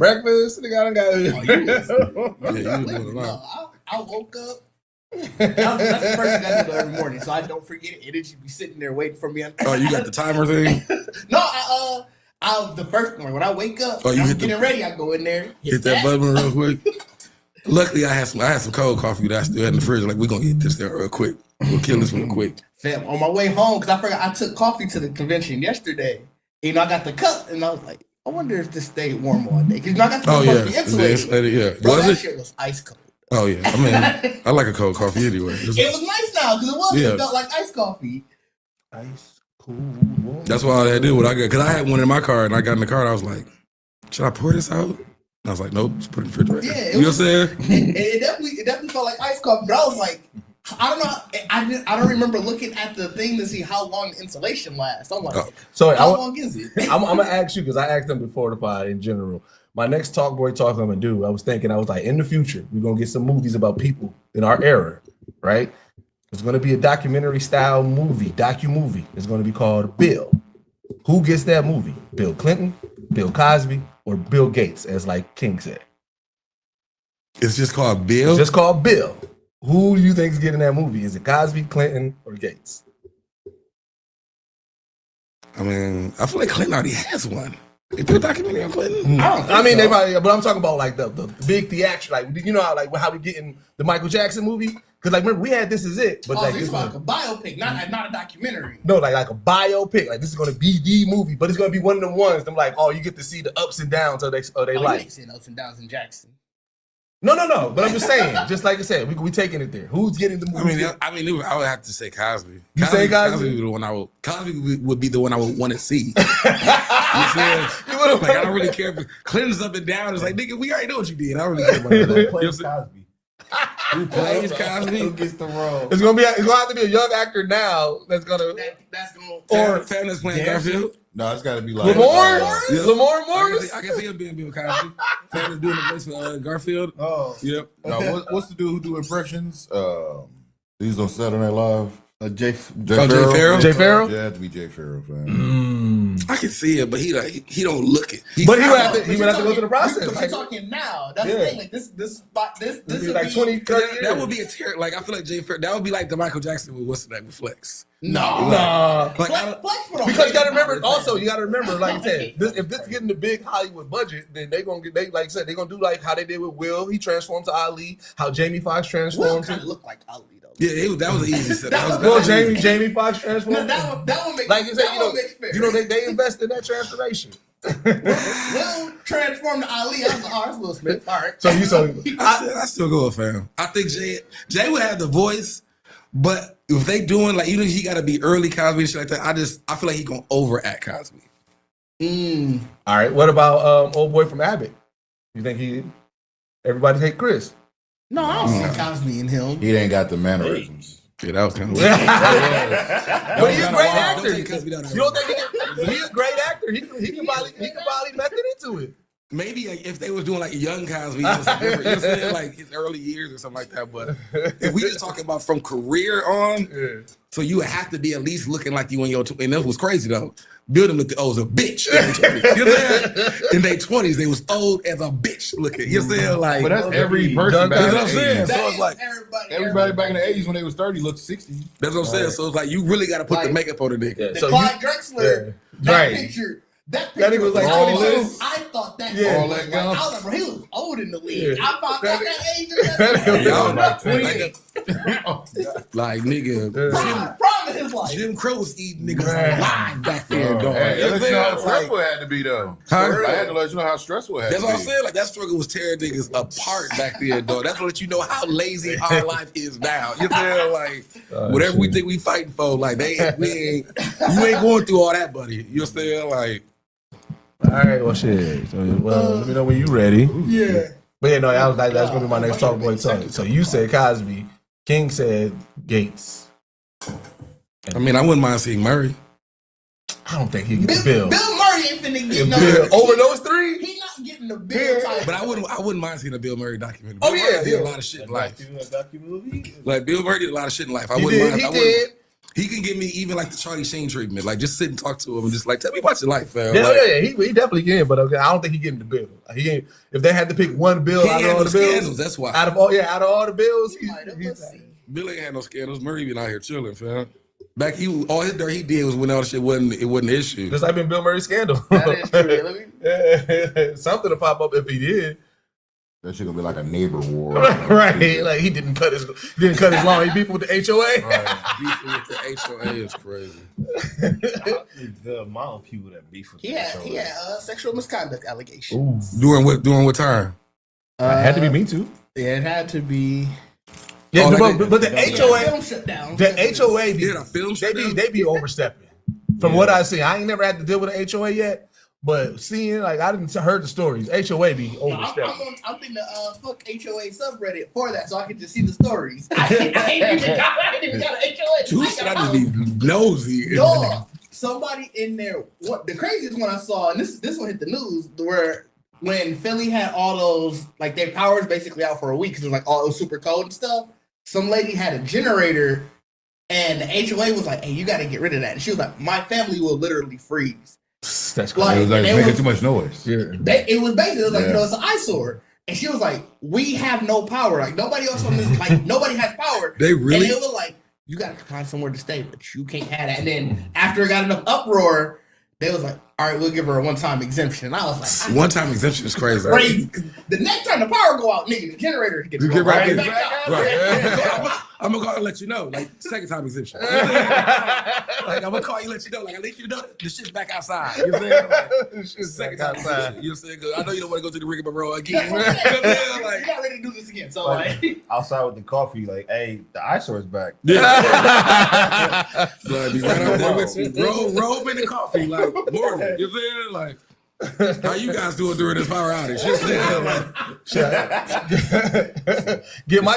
breakfast. Nigga, I done got. I woke up. That's the first thing I do every morning, so I don't forget it. It just be sitting there waiting for me. Oh, you got the timer thing? No, I the first morning when I wake up, I'm getting ready. I go in there, hit that button real quick. Luckily, I had some cold coffee that I still had in the fridge. Like, we're gonna get this there real quick. We'll kill this real quick. Fam, on my way home, because I forgot I took coffee to the convention yesterday. You know, I got the cup, and I was like, I wonder if this stayed warm all day. Because I got the insulated. Yeah. Bro, that shit was ice cold. Oh yeah, I mean, I like a cold coffee anyway. It was nice now because it felt like iced coffee. Ice cool. That's why I did what I got, because I had one in my car and I got in the car and I was like, should I pour this out? And I was like, nope, just put it in the refrigerator. Yeah, you know what I'm saying? It definitely felt like iced coffee, but I was like, I don't know. I don't remember looking at the thing to see how long the insulation lasts. I'm like, how long is it? I'm gonna ask you because I asked them before the pod in general. My next talk I'm gonna do, I was like, in the future, we're gonna get some movies about people in our era, right? It's gonna be a documentary style movie, docu-movie. It's gonna be called Bill. Who gets that movie? Bill Clinton, Bill Cosby, or Bill Gates, as like King said. It's just called Bill? It's just called Bill. Who do you think is getting that movie? Is it Cosby, Clinton, or Gates? I mean, I feel like Clinton already has one. They put a documentary on Clinton? They probably, but I'm talking about like the big theatrical, like, you know how we getting the Michael Jackson movie? Because like remember we had This Is It, but like it's like a biopic, not a documentary. No, like a biopic. Like this is gonna be the movie, but it's gonna be one of them ones. I'm like, you get to see the ups and downs of they life. You ain't seeing ups and downs in Jackson. No. But I'm just saying, just like I said, we taking it there. Who's getting the movie? I would have to say Cosby. You say Cosby? Cosby would be the one I would want to see. You said, like, I don't really care if Clinton's up and down. It's like, nigga, we already know what you did. I don't really care about that. Who plays Cosby? Who plays Cosby? Who gets the role? It's gonna have to be a young actor now that's gonna Famous playing Garfield. No, it's got to be like Lamar Morris. I can see him being Bill Cosby. Famous doing the voice for Garfield. Oh, yep. No, what's the dude who do impressions? He's on Saturday Night Live. Jay Farrell. Jay Farrell. Yeah, it had to be Jay Farrell, fam. I can see it, but he don't look it. But he would have to go through the process. You're talking now. That's the thing. Like this would be like 20, 30 years. That would be a tear. Like I feel like Jay Farrell. That would be like the Michael Jackson with what's the name with Flex. No. Flex because you got to remember. Also, you got to remember. Like I said, if this is getting the big Hollywood budget, then they gonna like I said, they gonna do like how they did with Will. He transformed to Ali. How Jamie Foxx transformed. Will kind of look like Ali. Yeah, that was an easy set. Jamie Foxx transformed. No, that one makes like you said, they invest in that transformation. Will transform to Ali. I was like, it's Will Smith. All right. I still go with fam. I think Jay would have the voice, but if they doing like even if he got to be early Cosby and shit like that, I feel like he gonna overact Cosby. All right. What about old boy from Abbott? You think everybody hate Chris? No, I don't see Cosby in him. He ain't got the mannerisms. Yeah, that was kind of weird. But he's a great actor. You don't think he's a great actor? He can probably method into it. Maybe like, if they was doing like a young Cosby, it's different. You know what I'm saying? Like his early years or something like that. But if we just talking about from career on, so you have to be at least looking like you in your and that was crazy though. Bill them looked as a bitch. You know what I'm saying? In their 20s, they was old as a bitch looking. You know what I'm saying? Like, but that's every person back in the 80s. So it's like everybody back in the 80s when they was 30 looked 60. That's what I'm saying. So it's like you really got to put the makeup on the nigga. Yeah. Clyde Drexler, that picture. That was like 22. I thought that. All that I was like, bro, he was old in the league. I thought that age. Like nigga, Jim Crow was eating niggas alive back there, dog. Let you know how stressful it had to be though. I had to let you know how stressful it had to be. That's what I'm saying. Like that struggle was tearing niggas apart back there, dog. That's what let you know how lazy our life is now. You feel like whatever we think we fighting for, like you ain't going through all that, buddy. You feel like. All right, well, shit. So, let me know when you ready. Yeah. But yeah, no, that's gonna be my next talk boy talk. So you said Cosby, King said Gates. I mean, I wouldn't mind seeing Murray. I don't think he gets the bill. Bill Murray ain't finna get no bill over those three. He not getting the bill. But I wouldn't mind seeing a Bill Murray documentary. Bill Murray did a lot of shit in life. Like Bill Murray did a lot of shit in life. I wouldn't mind. He did. He can give me even like the Charlie Sheen treatment. Like just sit and talk to him and just like tell me about your life, fam. Yeah, like, yeah, he definitely can, but okay, I don't think he getting the bill. He ain't. If they had to pick one bill out of all the bills, that's why. Out of all the bills, Bill ain't had no scandals. Murray been out here chilling, fam. Back all his dirt he did was when all the shit wasn't an issue. Just like been Bill Murray's scandal. That is true. Something to pop up if he did. That shit gonna be like a neighbor war. Right. Like he didn't cut his lawn. He beefing with the HOA. Right. Beefing with the HOA is crazy. The amount of people that beef with He had sexual misconduct allegations. Ooh. During what time? It had to be me too. Yeah, it had to be. Yeah, but the HOA, film shut down. the HOA, they be overstepping. From what I see, I ain't never had to deal with an HOA yet. But seeing, like, I didn't heard the stories. HOA be overstepping. I'm in the fuck HOA subreddit for that, so I can just see the stories. I ain't even got an HOA. I just be nosy. Dog, somebody in there. What the craziest one I saw, and this one hit the news, where when Philly had all those, like, their powers basically out for a week because it was like all those super cold and stuff. Some lady had a generator, and the HOA was like, "Hey, you got to get rid of that." And she was like, "My family will literally freeze." That's Like, It was like making too much noise. Yeah. It was basically like, it's an eyesore. And she was like, "We have no power. Like nobody else on this, like nobody has power." They really? And they were like, "You got to find somewhere to stay, but you can't have that." And then after it got enough uproar, they was like, "All right, we'll give her a one-time exemption." And I was like, "One-time exemption is crazy." The next time the power go out, nigga, the generator gets right back out. Right. I'm gonna call and let you know, like second time exemption. Like I'm gonna call you, let you know, like I let you know the shit's back outside. You know what I'm saying? Like, second time outside. You know what I'm saying? I know you don't want to go to the rigmarole again. Like, you're not ready to do this again. So like outside with the coffee, like, hey, the eyesore's back. Yeah. So be right out there with you. Roll in the coffee, like morning. You know what I'm saying? Like. How you guys doing during this power outage? Get my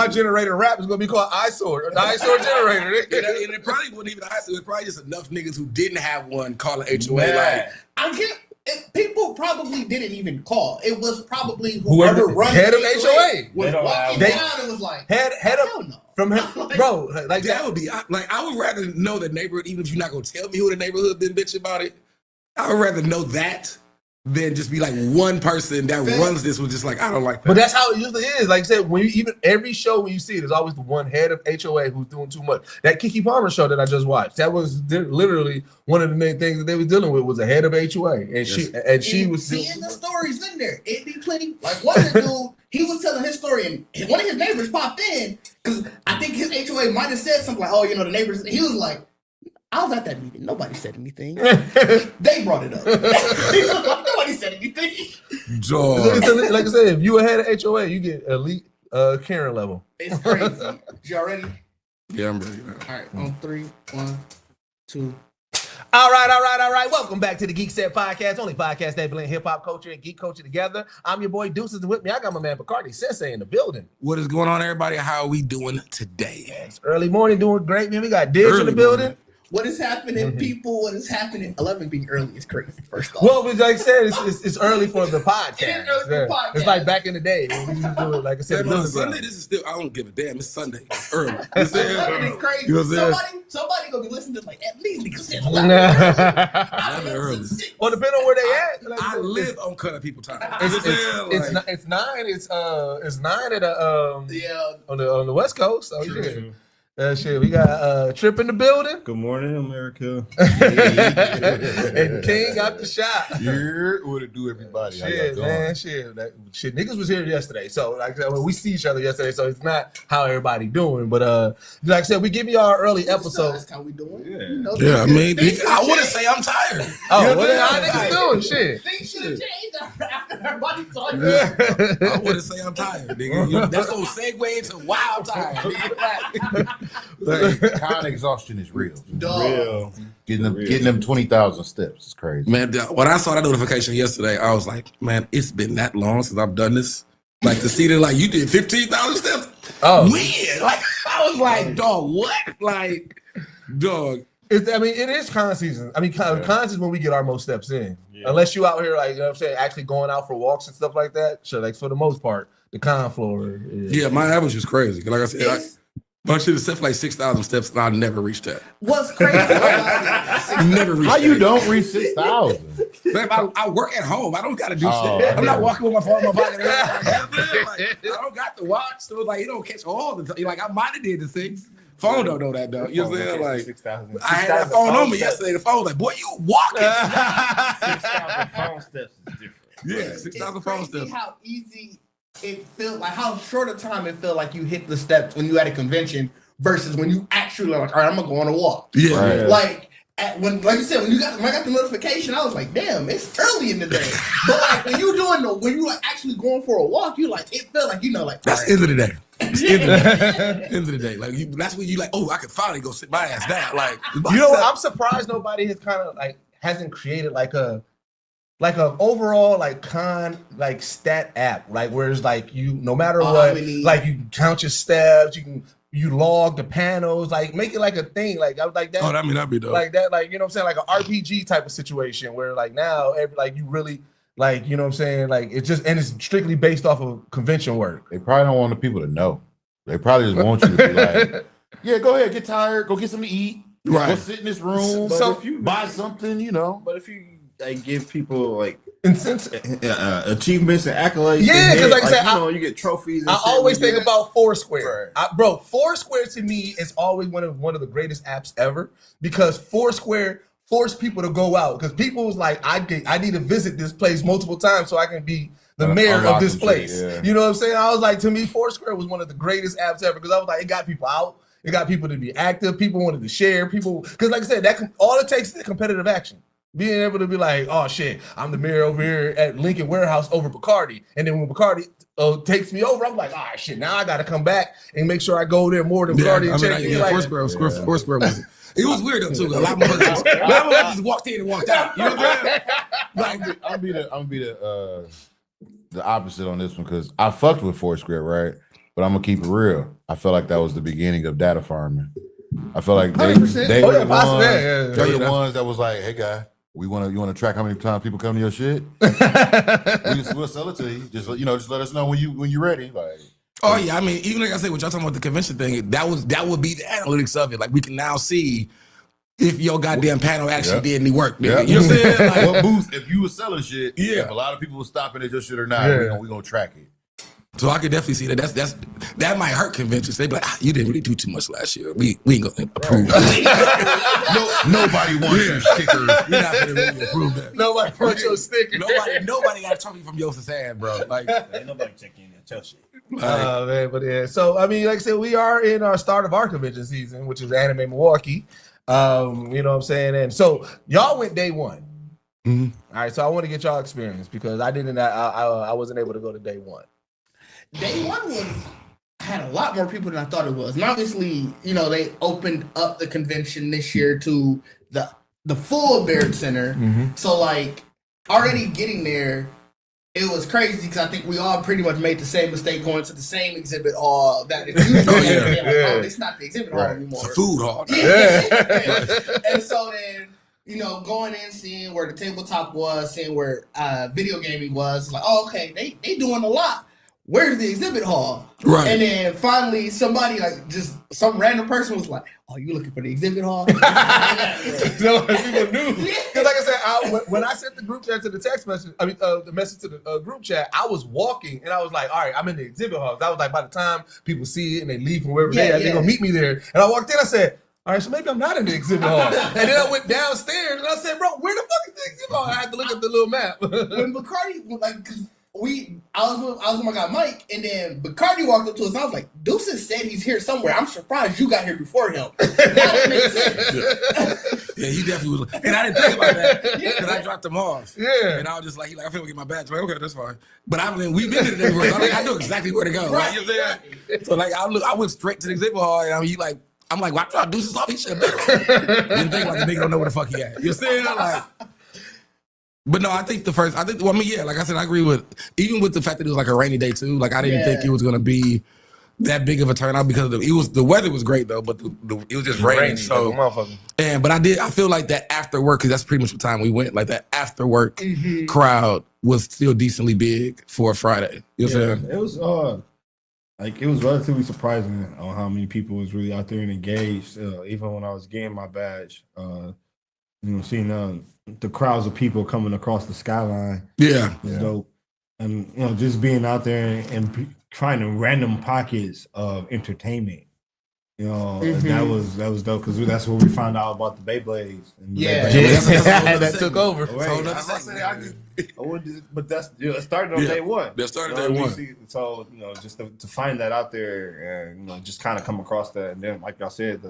generator wrapped. It's gonna be called eyesore. The eyesore generator. And it probably wasn't even eyesore. It was probably just enough niggas who didn't have one calling HOA. Man. Like I can't. People probably didn't even call. It was probably whoever runs head of HOA HOA was walking down and was like, head of no. From him, bro. Like that would be like I would rather know the neighborhood, even if you're not gonna tell me who the neighborhood been bitch about it. I would rather know that than just be like one person that runs this was just like, I don't like that. But that's how it usually is. Like I said, when you, even every show when you see it, there's always the one head of HOA who's doing too much. That Keke Palmer show that I just watched, that was literally one of the main things that they was dealing with was a head of HOA, and she was seeing the stories in there. It be plenty. Like one of the dude, he was telling his story, and one of his neighbors popped in because I think his HOA might have said something like, "Oh, you know, the neighbors." He was like, I was at that meeting. Nobody said anything. They brought it up. Nobody said anything. Like I said, if you ahead of HOA, you get elite Karen level. It's crazy. Y'all ready? Yeah, I'm ready. All right, on 3, 1, 2. All right. Welcome back to the Geekset podcast, only podcast that blend hip hop culture and geek culture together. I'm your boy Deuces, and with me I got my man Bacardi Sensei in the building. What is going on, everybody? How are we doing today? It's early morning, doing great, man. We got Diggs in the building. Morning. What is happening, people? What is happening? 11 being early is crazy, first off. Well, like I said, it's early for the podcast. It is early for the podcast. It's like back in the day when we used to do it, like I said. Sunday, this is still, I don't give a damn. It's Sunday. It's early. It's crazy. You know what I'm saying? Somebody gonna be listening to this like, at least niggas said 11. Early. Well, depending on where they at. Like, I live on color people time. It's 9. It's 9 at on the West Coast. So True. Shit, we got Trip in the building. Good morning, America. And King got the shot. Yeah, what it do, everybody? Shit, man, shit. Niggas was here yesterday, so like we see each other yesterday, so it's not how everybody doing. But like I said, we give you our early episodes. That's how we doing. Yeah, I mean, I wouldn't say I'm tired. Oh, what how niggas doing? Shit. Things should have changed after everybody saw you. I wouldn't say I'm tired, nigga. That's gonna segue into why I'm tired. Nigga. Like, con exhaustion is real. Real. Getting them 20,000 steps is crazy. Man, when I saw that notification yesterday, I was like, man, it's been that long since I've done this. Like to see that, like you did 15,000 steps. Oh, when? Like I was like, dog, what? Like, dog. It is con season. I mean, con season when we get our most steps in. Yeah. Unless you out here, like, you know what I'm saying, actually going out for walks and stuff like that. So, like, for the most part, the con floor is. Yeah, my average was crazy. Like I said, But I should have set for like 6,000 steps, and I never reached that. What's crazy? Never reached How that. you don't reach 6,000? Man, I work at home. I don't got to do Oh, shit. I'm not yeah. walking with my phone in my pocket. Like, I don't got the watch. So it's like, it don't catch all the time. Like, I might have did the 6. Phone don't know that, though. You know what I'm saying? Like, 6,000. I had that phone on me yesterday. The phone was like, boy, you walking. 6,000 phone steps is different. Yeah, 6,000 phone It's crazy steps. how easy it felt, like how short a time it felt like you hit the steps when you at a convention versus when you actually like, all right, I'm gonna go on a walk. Yeah. Right. Like when you said, when I got the notification, I was like, damn, it's early in the day. But like when you like actually going for a walk, you like, it felt like, you know, like That's the end of the day. It's the end of the day. End of the day. Like, that's when you like, oh, I can finally go sit my ass down. Like, You know what? I'm surprised nobody has kind of like hasn't created like a overall like stat app, like where it's like you no matter what, like you count your steps, you log the panels, like make it like a thing, like I was like that. oh, that'd be dope. Like that, like you know what I'm saying, like an RPG type of situation where like now like you really like you know what I'm saying, like it's just and it's strictly based off of convention work. They probably don't want the people to know. They probably just want you to be like, yeah, go ahead, get tired, go get something to eat, Right. go sit in this room, So- if you buy something, you know. But if you like give people like Incentive. achievements and accolades, Yeah, they 'cause hit, like I said, you know, you get trophies. And I shit always when you think get- about Foursquare. Bro, Foursquare to me is always one of the greatest apps ever because Foursquare forced people to go out because people was like, I need to visit this place multiple times so I can be the mayor of unlock this some shit, place. yeah. You know what I'm saying? I was like, to me, Foursquare was one of the greatest apps ever because I was like, it got people out. It got people to be active. People wanted to share. People, because like I said, all it takes is competitive action. Being able to be like, oh shit, I'm the mayor over here at Lincoln Warehouse over Bacardi. And then when Bacardi takes me over, I'm like, all right, shit, now I got to come back and make sure I go there more than Bacardi and check in. Like, Foursquare was. It was weird though too. A lot more just walked in and walked out. You know what I'm saying? Like, I'm gonna be the opposite on this one because I fucked with Foursquare, right? But I'm gonna keep it real. I felt like that was the beginning of data farming. I felt like they 100%. were Oh, yeah, the possibly, ones, yeah. they were Yeah. the ones that was like, hey guy, you want to track how many times people come to your shit? We'll sell it to you. Just let us know when you're ready. Like, oh yeah, I mean, even like I said, what y'all talking about the convention thing, that would be the analytics of it. Like we can now see if your goddamn panel actually did any work. yeah. You know what I'm saying? Like, what booth? If you were selling shit, Yeah. if a lot of people were stopping at your shit or not, Yeah. we gonna track it. so I could definitely see that. That might hurt conventions. They be like, you didn't really do too much last year. We ain't gonna approve that. Nobody wants your sticker. We're not gonna really approve that. nobody wants your sticker. Nobody got a trophy from Yosa's hand, bro. Like, Ain't nobody checking that your shit. Oh man, but yeah. So I mean, like I said, we are in our start of our convention season, which is Anime Milwaukee. You know what I'm saying? And so y'all went day one. Mhm. All right, so I want to get y'all experience because I wasn't able to go to day one. Day one had a lot more people than I thought it was. And obviously, you know, they opened up the convention this year to the full Baird Center. So like already getting there, it was crazy because I think we all pretty much made the same mistake going to the same exhibit hall that it usually is. Oh, it's not the exhibit hall anymore. it's a food hall. Yeah. And so then, you know, going in, seeing where the tabletop was, seeing where video gaming was, like, oh, okay, they doing a lot. Where's the exhibit hall? Right. And then finally somebody, like just some random person was like, oh, you looking for the exhibit hall? So people knew. Because like I said, when I sent the group chat to the text message, the message to the group chat, I was walking and I was like, all right, I'm in the exhibit hall. That was like by the time people see it and they leave from wherever they're gonna meet me there. And I walked in, I said, all right, so maybe I'm not in the exhibit hall. And then I went downstairs and I said, bro, where the fuck is the exhibit hall? I had to look at the little map. When Bacardi, like, 'cause I was with my guy Mike, and then Bacardi walked up to us, and I was like, Deuces said he's here somewhere. I'm surprised you got here before him. That makes sense. Yeah, he definitely was. And I didn't think about that because I dropped him off. Yeah. And I was just like, I feel get my badge. Like, okay, that's fine. But I mean, we've been to the exhibit hall. So I know exactly where to go. Right. You know what I'm saying? So like, I went straight to the exhibit hall, and I'm like, why try to do this off? He should have been. Didn't think about the nigga don't know where the fuck he at. You know what I'm saying? Like, but no, I think like I said, I agree with, even with the fact that it was like a rainy day too. Like I didn't think it was gonna be that big of a turnout because the weather was great though, but it was just raining. So, but I feel like that after work, because that's pretty much the time we went. Like that after work crowd was still decently big for a Friday. You know what I'm saying? It was like it was relatively surprising on how many people was really out there and engaged. Even when I was getting my badge, seeing the crowds of people coming across the skyline was dope. And just being out there and finding random pockets of entertainment. That was dope because that's where we found out about the Beyblades. And the Beyblades. That took over. But that's it started on day one. That started day one. So just to find that out there and just kind of come across that, and then like y'all said,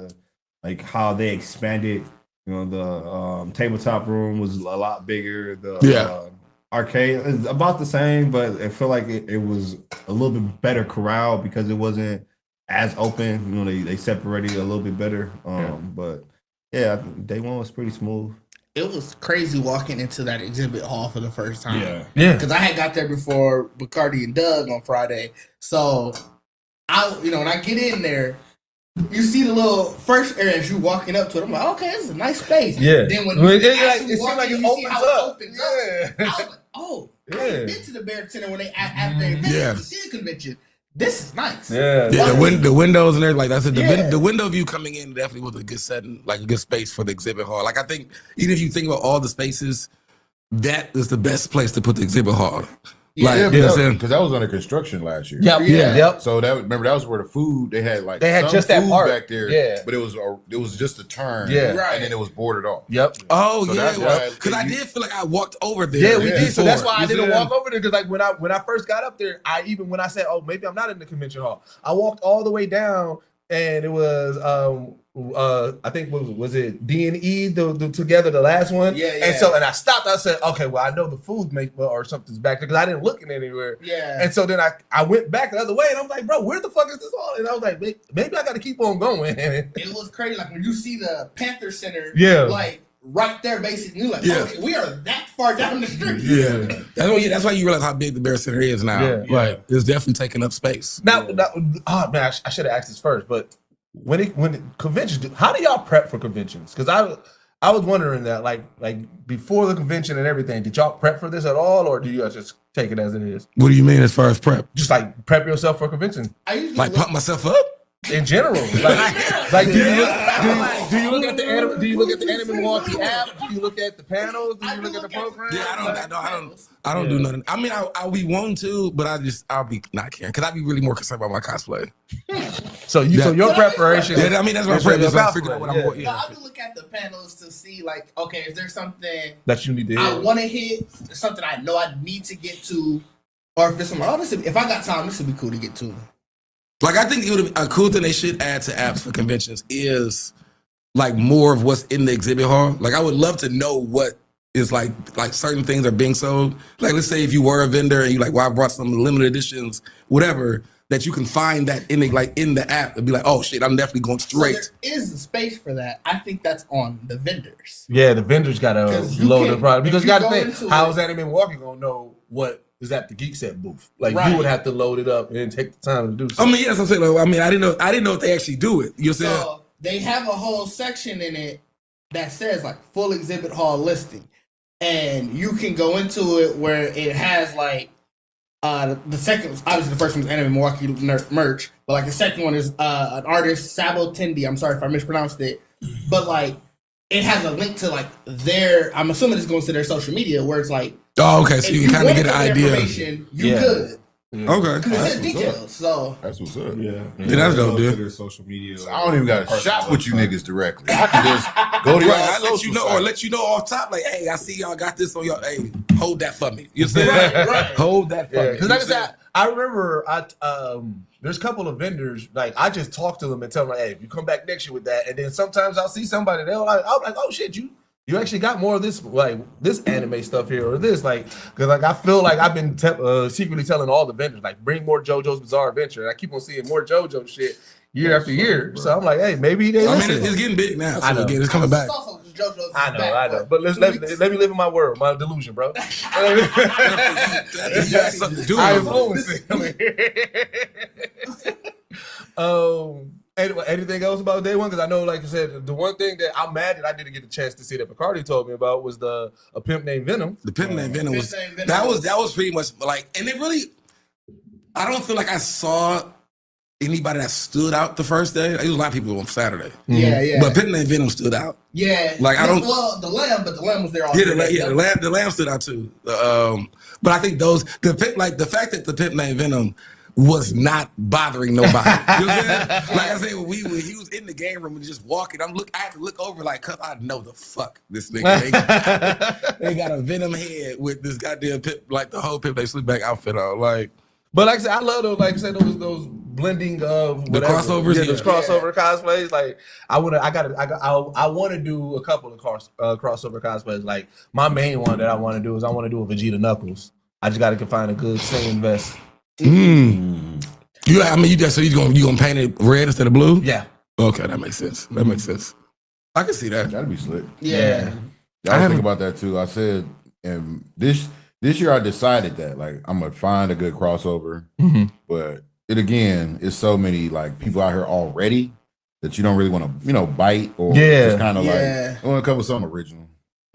how they expanded. The tabletop room was a lot bigger. The arcade is about the same, but I feel like it was a little bit better corral because it wasn't as open. They separated a little bit better. But yeah, day one was pretty smooth. It was crazy walking into that exhibit hall for the first time. Yeah. Because I had got there before Bacardi and Doug on Friday. So when I get in there, you see the little first area as you walking up to it. I'm like, okay, this is a nice space. Yeah. Then when it seems seems like it opens up. Yeah. I was like, oh, I ain't been to the Bear Center when they after they the city convention. This is nice. Yeah. The windows and everything, like that's it. The window view coming in definitely was a good setting, like a good space for the exhibit hall. Like I think even if you think about all the spaces, that is the best place to put the exhibit hall. Because that was under construction last year. Yep. So that was where the food they had just that food part back there. Yeah. But it was just a turn. Yeah. Right. And then it was boarded off. Yep. Oh So yeah. that's why Because I did feel like I walked over there. Yeah, we did. So that's before. why I didn't walk over there. Because like when I first got up there, when I said, oh, maybe I'm not in the convention hall, I walked all the way down, and it was I think was it D&E the together the last one. Yeah. And I stopped. I said, okay, well I know the food or something's back there because I didn't look in anywhere. Yeah. And so then I went back the other way, and I'm like, bro, where the fuck is this all? And I was like, maybe I got to keep on going. It was crazy. Like when you see the Panther Center, like right there, basically, you're like, okay, we are that far down the street. Yeah. That's why you realize how big the Bear Center is now. Yeah. Right. It's definitely taking up space. Now, oh man, I should have asked this first, but when conventions, how do y'all prep for conventions? Because I was wondering that, like before the convention and everything, did y'all prep for this at all, or do you just take it as it is? What do you mean as far as prep? Just like prep yourself for convention I usually Like pump myself up? in general. Like do you look at the Anime Milwaukee app? Do you look at the panels? Do you look at the program? Yeah, I don't do nothing. I mean, I'll be wanting to, but I'll be not caring because I'll be really more concerned about my cosplay. So your preparation. Yeah, I mean that's my prep. Is like figuring out what I'm. I do look at the panels to see, like, okay, is there something that you need to hit? I want to hit, something I know I need to get to, or if there's something, if I got time, this would be cool to get to. Like I think it would a cool thing they should add to apps for conventions is like more of what's in the exhibit hall. Like I would love to know what is like certain things are being sold. Like let's say if you were a vendor and you like, well, I brought some limited editions, whatever, that you can find that in the app and be like, oh shit, I'm definitely going straight. So there is a space for that. I think that's on the vendors. Yeah, the vendors gotta load the product because you gotta think, how is Anime Milwaukee gonna know what is at the Geekset booth? Like you would have to load it up and take the time to do so. I mean, yes, I'm saying. Like, I mean, I didn't know if they actually do it. You know what I'm saying? So they have a whole section in it that says like full exhibit hall listing, and you can go into it where it has like the second, obviously the first one is Anime Milwaukee merch, but like the second one is an artist, Sabo Tendi. I'm sorry if I mispronounced it, but like it has a link to like I'm assuming it's going to their social media where it's like, oh, okay, so you can kind of get an idea. You could. Yeah. Okay. Because it's details, so. That's what's up. Yeah, that's dope, dude. Their social media. So I don't even got to shop with you niggas directly. I can just go to your I social let you know off top, like, hey, I see y'all got this on your. Hey, hold that for me. You know what I'm saying? Right. Hold that for me. Because like I said, I remember there's a couple of vendors, like I just talk to them and tell them, like, hey, if you come back next year with that, and then sometimes I'll see somebody, I'm like, oh shit, you actually got more of this, like this anime stuff here, or this, like, because like I feel like I've been secretly telling all the vendors, like, bring more JoJo's Bizarre Adventure, and I keep on seeing more JoJo shit year after year. So I'm like, hey, maybe they. I mean, it's getting big now. So I know. It's coming back. I know. But let me live in my world, my delusion, bro. I influence it. Anything else about day one? Because I know, like I said, the one thing that I'm mad that I didn't get a chance to see that Bacardi told me about was a pimp named Venom. The pimp named Venom that was pretty much like, and it really, I don't feel like I saw anybody that stood out the first day. Like, it was a lot of people on Saturday. Yeah. But Pit Name Venom stood out. Yeah. Like, I don't. Well, the lamb was there all Yeah, day. the lamb stood out too. But I think the fact that the Pit Name Venom was not bothering nobody. You know what I'm saying? Like I said, when he was in the game room and just walking, I had to look over like, cause I know the fuck this nigga. They got a Venom head with this goddamn Pip, like the whole Pip They Sleep Back outfit on. Like, but like I said, I love those. Like I said, those blending of the crossovers. Yeah, those crossover cosplays. Like I want to do a couple of crossover cosplays. Like my main one that I want to do is I want to do a Vegeta Knuckles. I just got to find a good singing vest. So you gonna paint it red instead of blue? Yeah. Okay, that makes sense. I can see that. That'd be slick. Yeah. I was thinking about that too. I said, and this year I decided that like I'm gonna find a good crossover, but it again is so many like people out here already that you don't really want to bite or just kind of like I want to come with something original.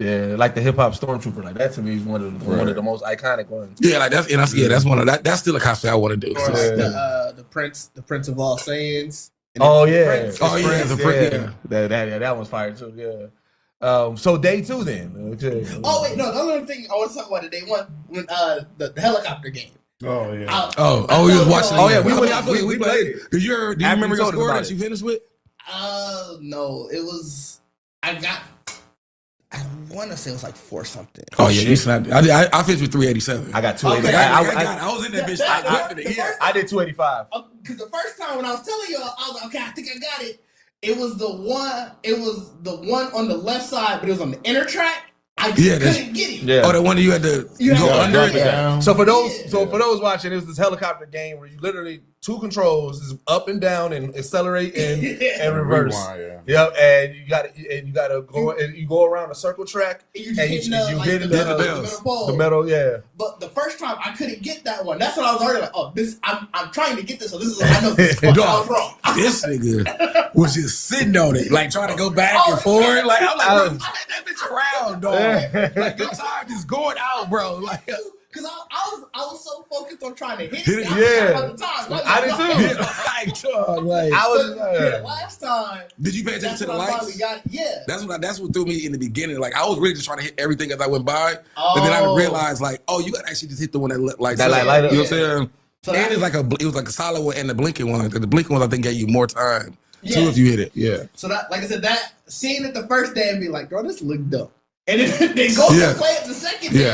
Yeah, like the hip hop stormtrooper, like that to me is one of the most iconic ones. Yeah, like that's one of that's still a cosplay I want to do. Or like the Prince of all Saiyans. Oh yeah, that one's fire too. Yeah. So day 2 then. Okay. Oh wait, no, the other thing I want to talk about day 1 when the helicopter game. Oh yeah. You was watching. Oh yeah, we played it. Do you remember your score that you finished with? No, it was I want to say it was like 4 something. Oh yeah, you snapped it. I finished with 387. I got 285. I was in that bitch. I did 285. Because the first time when I was telling y'all, I was like, okay, I think I got it. It was the one on the left side, but it was on the inner track. I just couldn't get it. Yeah. Oh, the one that you had to go under it. Yeah. So for those watching, it was this helicopter game where you literally 2 controls is up and down and accelerate and reverse. Rewind, Yep, and you got to go and you go around a circle track and you hit the pole. The metal, yeah. But the first time I couldn't get that one. That's what I was already like. Oh, this I'm trying to get this. So this is I know this. I was wrong. This nigga was just sitting on it, like trying to go back and forth. Like I'm like, bro, let that bitch around, dog. Like your time just going out, bro. Like. Cause I was so focused on trying to hit it. Yeah, I did too. Last time. Did you pay attention to the lights? Yeah. That's what threw me in the beginning. Like I was really just trying to hit everything as I went by, but then I realized like, oh, you got to actually just hit the one that lights up. Light up. You know what I'm saying? So and it was like a solid one and the blinking one. The blinking one I think gave you more time too if you hit it. Yeah. So that, like I said, that seeing it the first day and be like, bro, this looked dope. And then they go to play it the second day.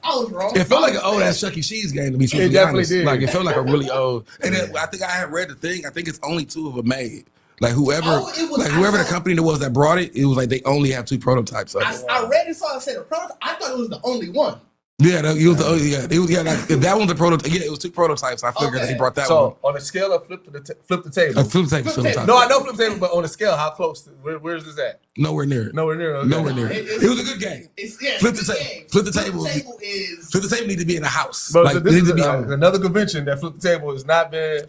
I was wrong. It felt like an old ass Chuck E. Cheese game to be honest. Definitely did. Like it felt like a really old. And then I think I had read the thing. I think it's only 2 of them made. Like whoever the company that was that brought it, it was like they only have 2 prototypes of it. I read and saw it say the prototype. I thought it was the only one. Yeah, it was like if that one's the prototype. Yeah, it was 2 prototypes. I figured they brought that one. So on a scale of flip the table. Flip the table. No, I know flip the table, but on a scale, how close? Where's this at? Nowhere near it. Okay. Nowhere near it. It was a good game. Flip the table. Flip the table need to be in a house. Bro, like, this is another convention that flip the table has not been.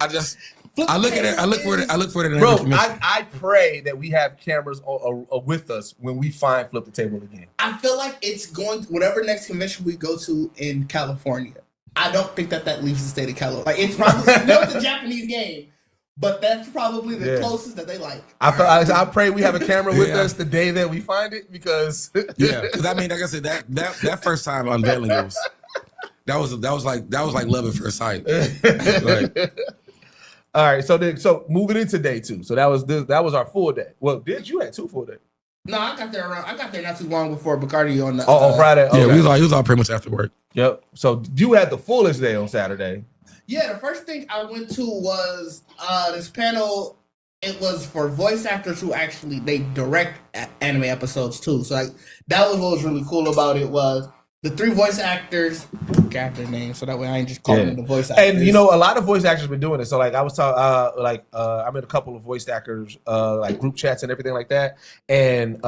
I look at it. I look for it. Bro, I pray that we have cameras with us when we find flip the table again. I feel like it's going to whatever next convention we go to in California. I don't think that leaves the state of California. Like it's probably it's a Japanese game, but that's probably the closest that they like. I pray we have a camera with us the day that we find it because because I mean, like I said, that first time unveiling it was that was like love at first sight. Like, all right, so moving into day 2. So that was our full day. Well, you had 2 full days? No, I got there not too long before Bacardi on the on Friday. Yeah, we was all pretty much after work. Yep. So you had the fullest day on Saturday. Yeah, the first thing I went to was this panel. It was for voice actors who actually they direct anime episodes too. So like that was what was really cool about it was the 3 voice actors got their names, so that way I ain't just calling them the voice actors. And a lot of voice actors been doing it. So like I was talking, I'm in a couple of voice actors, like group chats and everything like that. And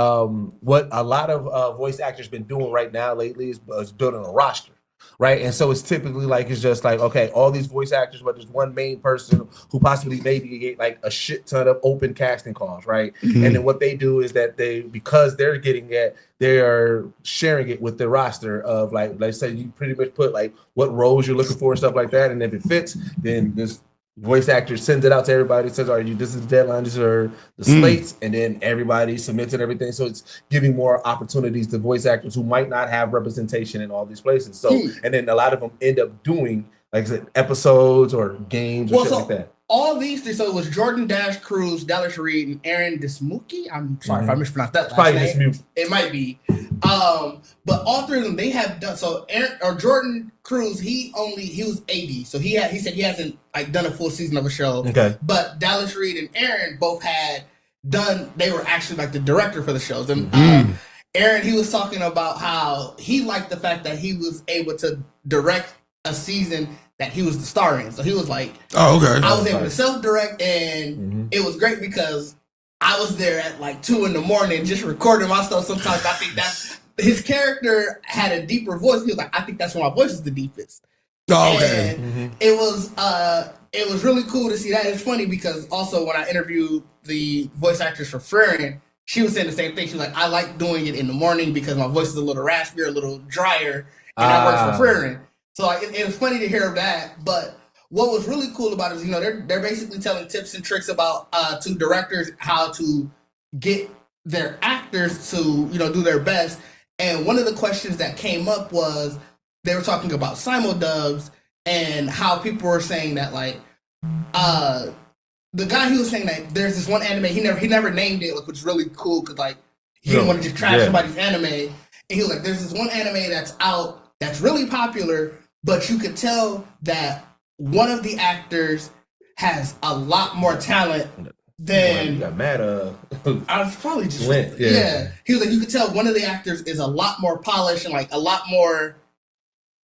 what a lot of voice actors been doing right now lately is building a roster. Right. And so it's typically like it's just like, okay, all these voice actors, but there's one main person who possibly maybe get like a shit ton of open casting calls. Right. Mm-hmm. And then what they do is that because they're getting it, they are sharing it with the roster of like, let's say you pretty much put like what roles you're looking for and stuff like that. And if it fits, then this voice actor sends it out to everybody, says, all right, this is the deadline, these are the slates, and then everybody submits and everything. So it's giving more opportunities to voice actors who might not have representation in all these places. So, and then a lot of them end up doing, like I said, episodes or games or shit like that. All these three, so it was Jordan Dash Cruz, Dallas Reed, and Aaron Dismuke. I'm sorry if I mispronounced that last name. It might be. But all three of them, they have done, so Aaron or Jordan Cruz, he was AD. So he said he hasn't like done a full season of a show. Okay. But Dallas Reed and Aaron both had done, they were actually like the director for the shows. And Aaron, he was talking about how he liked the fact that he was able to direct a season that he was the star in. So he was like, oh, okay. I was able to self-direct, and it was great because I was there at like 2 a.m. just recording my stuff. Sometimes I think that's, his character had a deeper voice. He was like, I think that's why my voice is the deepest. Oh, okay. And it was really cool to see that. It's funny because also when I interviewed the voice actress for Frieren, she was saying the same thing. She was like, I like doing it in the morning because my voice is a little raspier, a little drier, and that works for Frieren. So like, it was funny to hear that, but what was really cool about it is, they're basically telling tips and tricks about to directors how to get their actors to do their best. And one of the questions that came up was they were talking about Simuldubs and how people were saying that like the guy, he was saying that there's this one anime, he never named it, which is really cool because like he didn't want to just trash somebody's anime. And he was like, there's this one anime that's out that's really popular, but you could tell that one of the actors has a lot more talent than. You got mad. I was probably just. Yeah. He was like, you could tell one of the actors is a lot more polished and like a lot more.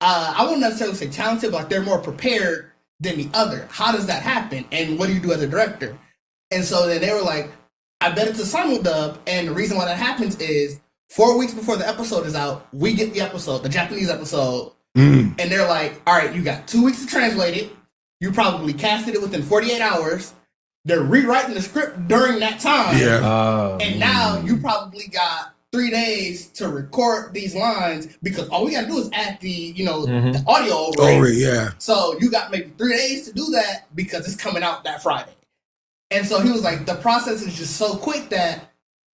I wouldn't necessarily say talented, but like they're more prepared than the other. How does that happen? And what do you do as a director? And so then they were like, I bet it's a simuldub. And the reason why that happens is 4 weeks before the episode is out, we get the episode, the Japanese episode. And they're like, all right, you got 2 weeks to translate it. You probably casted it within 48 hours. They're rewriting the script during that time. And now you probably got 3 days to record these lines because all we got to do is add the, the audio over it. So you got maybe 3 days to do that because it's coming out that Friday. And so he was like, the process is just so quick that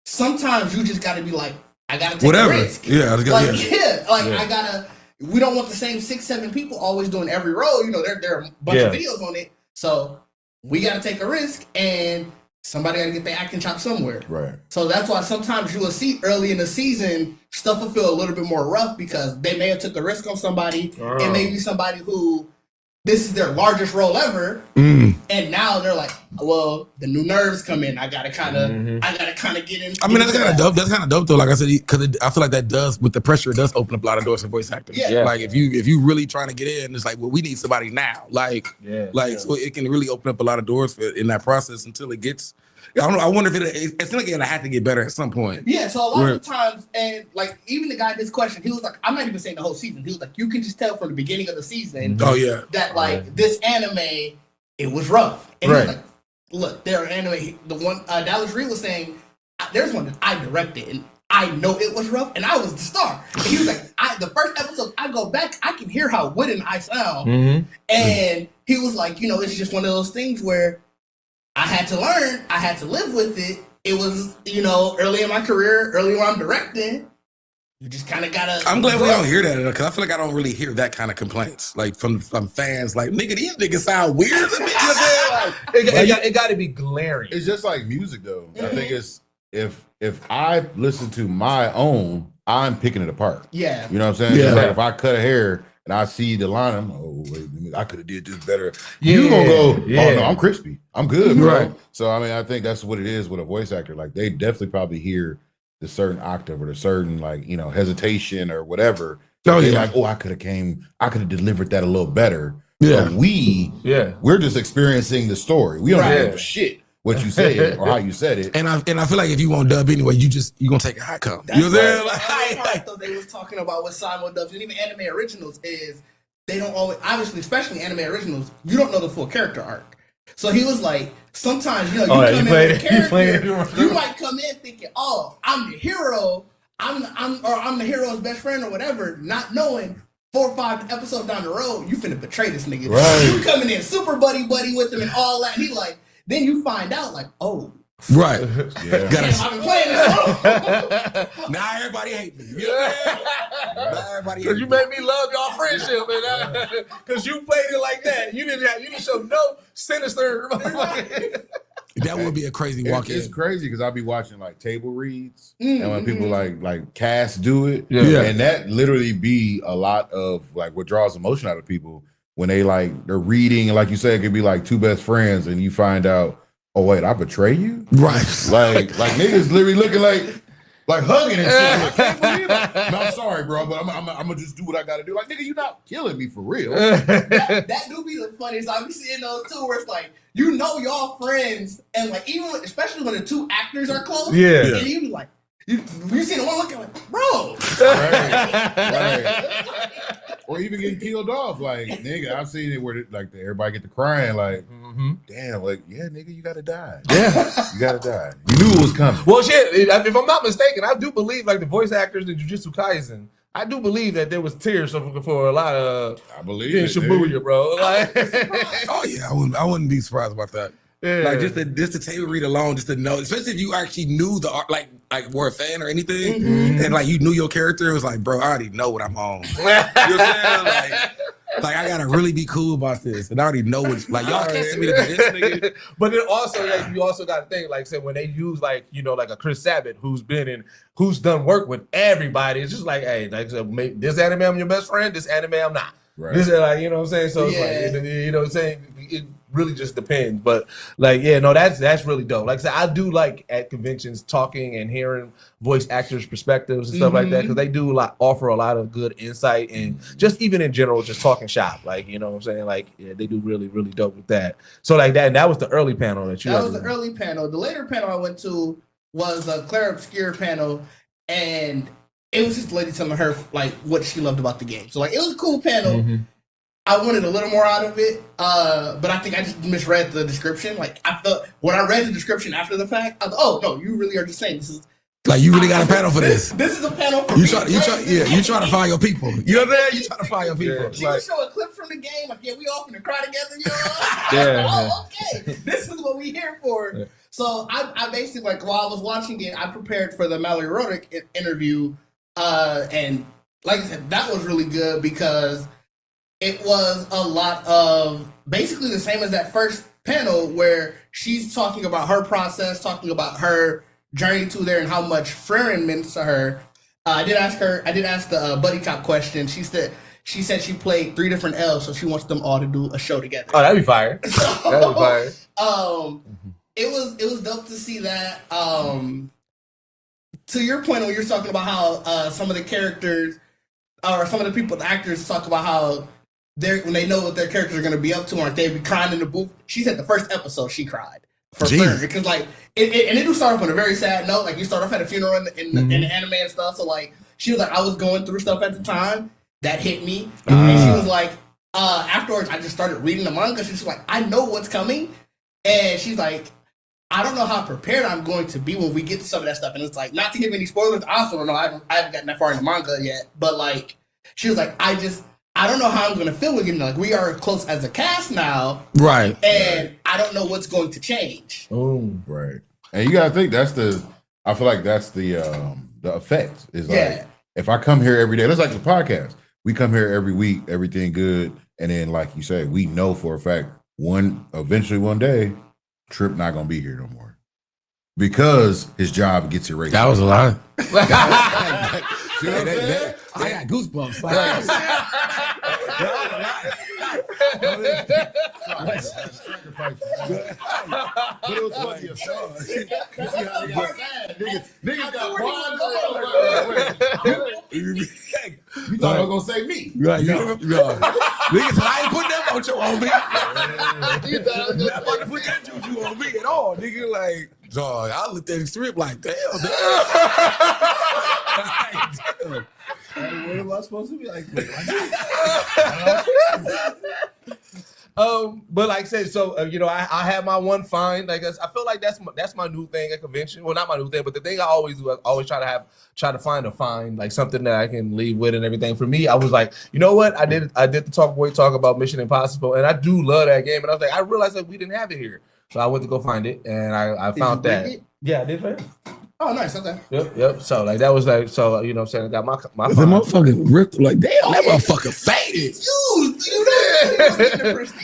sometimes you just got to be like, I got to take a risk. I got to. We don't want the same 6-7 people always doing every role. There are a bunch of videos on it. So we got to take a risk and somebody got to get their acting chops somewhere. Right. So that's why sometimes you will see early in the season, stuff will feel a little bit more rough because they may have took a risk on somebody. It may be somebody who this is their largest role ever. And now they're like, well, the new nerves come in. I gotta kind of get in. I mean, that's kind of dope. That's kind of dope though. Like I said, because I feel like that does, with the pressure, it does open up a lot of doors for voice actors. Like if you really trying to get in, it's like, well, we need somebody now. So it can really open up a lot of doors in that process until it gets. I don't know. I wonder if it's like it had to get better at some point. Yeah. So a lot of times, and like even the guy this question, he was like, I'm not even saying the whole season. He was like, you can just tell from the beginning of the season. That like this anime, it was rough. And he was like, look, there are anime. The one Dallas Reed was saying, there's one that I directed, and I know it was rough, and I was the star. And he was like, the first episode, I go back, I can hear how wooden I sound, and he was like, it's just one of those things where I had to learn, I had to live with it. It was, early in my career, early when I'm directing, you just kind of gotta. I'm glad we don't hear that because I feel like I don't really hear that kind of complaints, like from fans. Like, nigga, these niggas sound weird to me. It got to be glaring. It's just like music, though. I think it's if I listen to my own, I'm picking it apart. Yeah, you know what I'm saying. It's like if I cut a hair and I see the line, I'm wait, I could have did this better. You gonna go? Oh no, I'm crispy. I'm good, bro. Right. So I mean, I think that's what it is with a voice actor. Like they definitely probably hear the certain octave or the certain hesitation or whatever. Like, I could have delivered that a little better. But we're just experiencing the story. We don't give a shit what you said or how you said it. And I feel like if you won't dub anyway, you gonna take a high come. You know what I'm saying? I thought they was talking about with simuldubs and even anime originals is they don't always, obviously, especially anime originals, you don't know the full character arc. So he was like, sometimes, you come in with a character, you might come in thinking, oh, I'm the hero, I'm the hero's best friend or whatever, not knowing, 4 or 5 episodes down the road, you finna betray this nigga. Right. You coming in super buddy with him and all that. And he like, then you find out like, oh. Right. Yeah. Damn, I've been playing this. Now everybody hate me. You know what I'm saying? Now everybody hate Because you me. made me love y'all friendship, and because you played it like that. You didn't show no sinister. That would be a crazy walk It's in. crazy because I'll be watching like table reads, and when people like cast do it, Yeah. and that literally be a lot of like what draws emotion out of people when they're reading, and like you said, it could be like two best friends, and you find out, oh wait, I betray you, Right. like niggas literally looking like hugging and shit. Like, can't believe it. No, I'm sorry, bro, but I'm gonna just do what I gotta do. Like, nigga, you not killing me for real. That do be the funniest. I be seeing those too, where it's like, you know, y'all friends, and like especially when the 2 actors are close, Yeah. and you be like, you see the one looking like, bro, right. Or even getting killed off. Like, nigga, I've seen it where like everybody get to crying. Like, damn, like, yeah, nigga, you gotta die. Yeah. You gotta die. You knew it was coming. Well, shit. If I'm not mistaken, I do believe like the voice actors in Jujutsu Kaisen. I do believe that there was tears for a lot of I believe getting it, dude. Shibuya, bro. Like, Oh yeah, I wouldn't be surprised about that. yeah. Like just the table read alone, just to know, especially if you actually knew the art, like were a fan or anything, and like you knew your character, it was like, bro, I already know what I'm on. You know what I'm saying? Like I gotta really be cool about this, and I already know what. Like y'all can't send me to this nigga. But then also, like, you also got to think, like, say when they use like like a Chris Sabat who's done work with everybody. It's just like, hey, like this anime I'm your best friend, this anime I'm not. Right. This is like, you know what I'm saying? So it's like, you know what I'm saying? It really just depends. But like, yeah, no, that's really dope. Like I said, I do like at conventions talking and hearing voice actors' perspectives and stuff like that, because they do offer a lot of good insight and just even in general, just talking shop. Like, you know what I'm saying? Like, yeah, they do really, really dope with that. So like that was the early panel that you. that was the early panel. The later panel I went to was a Claire Obscure panel, and it was just the lady telling her like what she loved about the game. So like it was a cool panel. I wanted a little more out of it, but I think I just misread the description. Like I felt when I read the description after the fact, I was, oh no, you really are just saying this is Like you really got a panel for this. This is a panel for You me. try to find your people. You know what I'm saying? You try to find your people. She was showing clips from the game, like, yeah, we all finna cry together, you know? Yeah. Oh, okay. This is what we here for. Yeah. So I basically, like, while I was watching it, I prepared for the Mallory Roddick interview. And like I said, that was really good because it was a lot of basically the same as that first panel where she's talking about her process, talking about her journey to there and how much Frieren meant to her. I did ask the buddy cop question. She said she played 3 different L's, so she wants them all to do a show together. Oh, that'd be fire. That'd be fire. It was dope to see that. To your point, when you're talking about how some of the characters or some of the people, the actors, talk about how when they know what their characters are going to be up to, or they be crying in the booth. She said the first episode she cried for sure because like it do start off on a very sad note. Like you start off at a funeral in the anime and stuff. So like she was like, I was going through stuff at the time that hit me, and she was like, afterwards I just started reading the manga. She's like, I know what's coming, and she's like, I don't know how prepared I'm going to be when we get to some of that stuff. And it's like, not to give any spoilers. I also don't know. I haven't gotten that far in the manga yet. But like, she was like, I don't know how I'm going to feel again. Like, we are close as a cast now. Right. And I don't know what's going to change. Oh, Right. And you gotta think I feel like that's the effect is like, if I come here every day, that's like the podcast. We come here every week, everything good. And then like you say, we know for a fact eventually one day, Trip not gonna be here no more. Because his job gets erased. That was a lot. You know what I'm saying? I got goosebumps. But it was funny as niggas got You thought I was gonna say me. Right, niggas, I ain't putting that mojo on me. You thought I was not about to put that juju on me at all, nigga. Like, dog, I looked at the strip like, damn. What am I supposed to be like? But like I said, so you know, I have my one find. Like I feel like that's my new thing at convention. Well, not my new thing, but the thing I always do, I always try to find a find, like something that I can leave with and everything. For me, I was like, you know what? I did the Talk about Mission Impossible, and I do love that game. And I was like, I realized that we didn't have it here, so I went to go find it, and I found that. Yeah, I did. Right? Oh, nice. Okay. Yep. So like that was like, so you know what I'm saying, I got my The find. motherfucking ripped like damn, that motherfucker faded.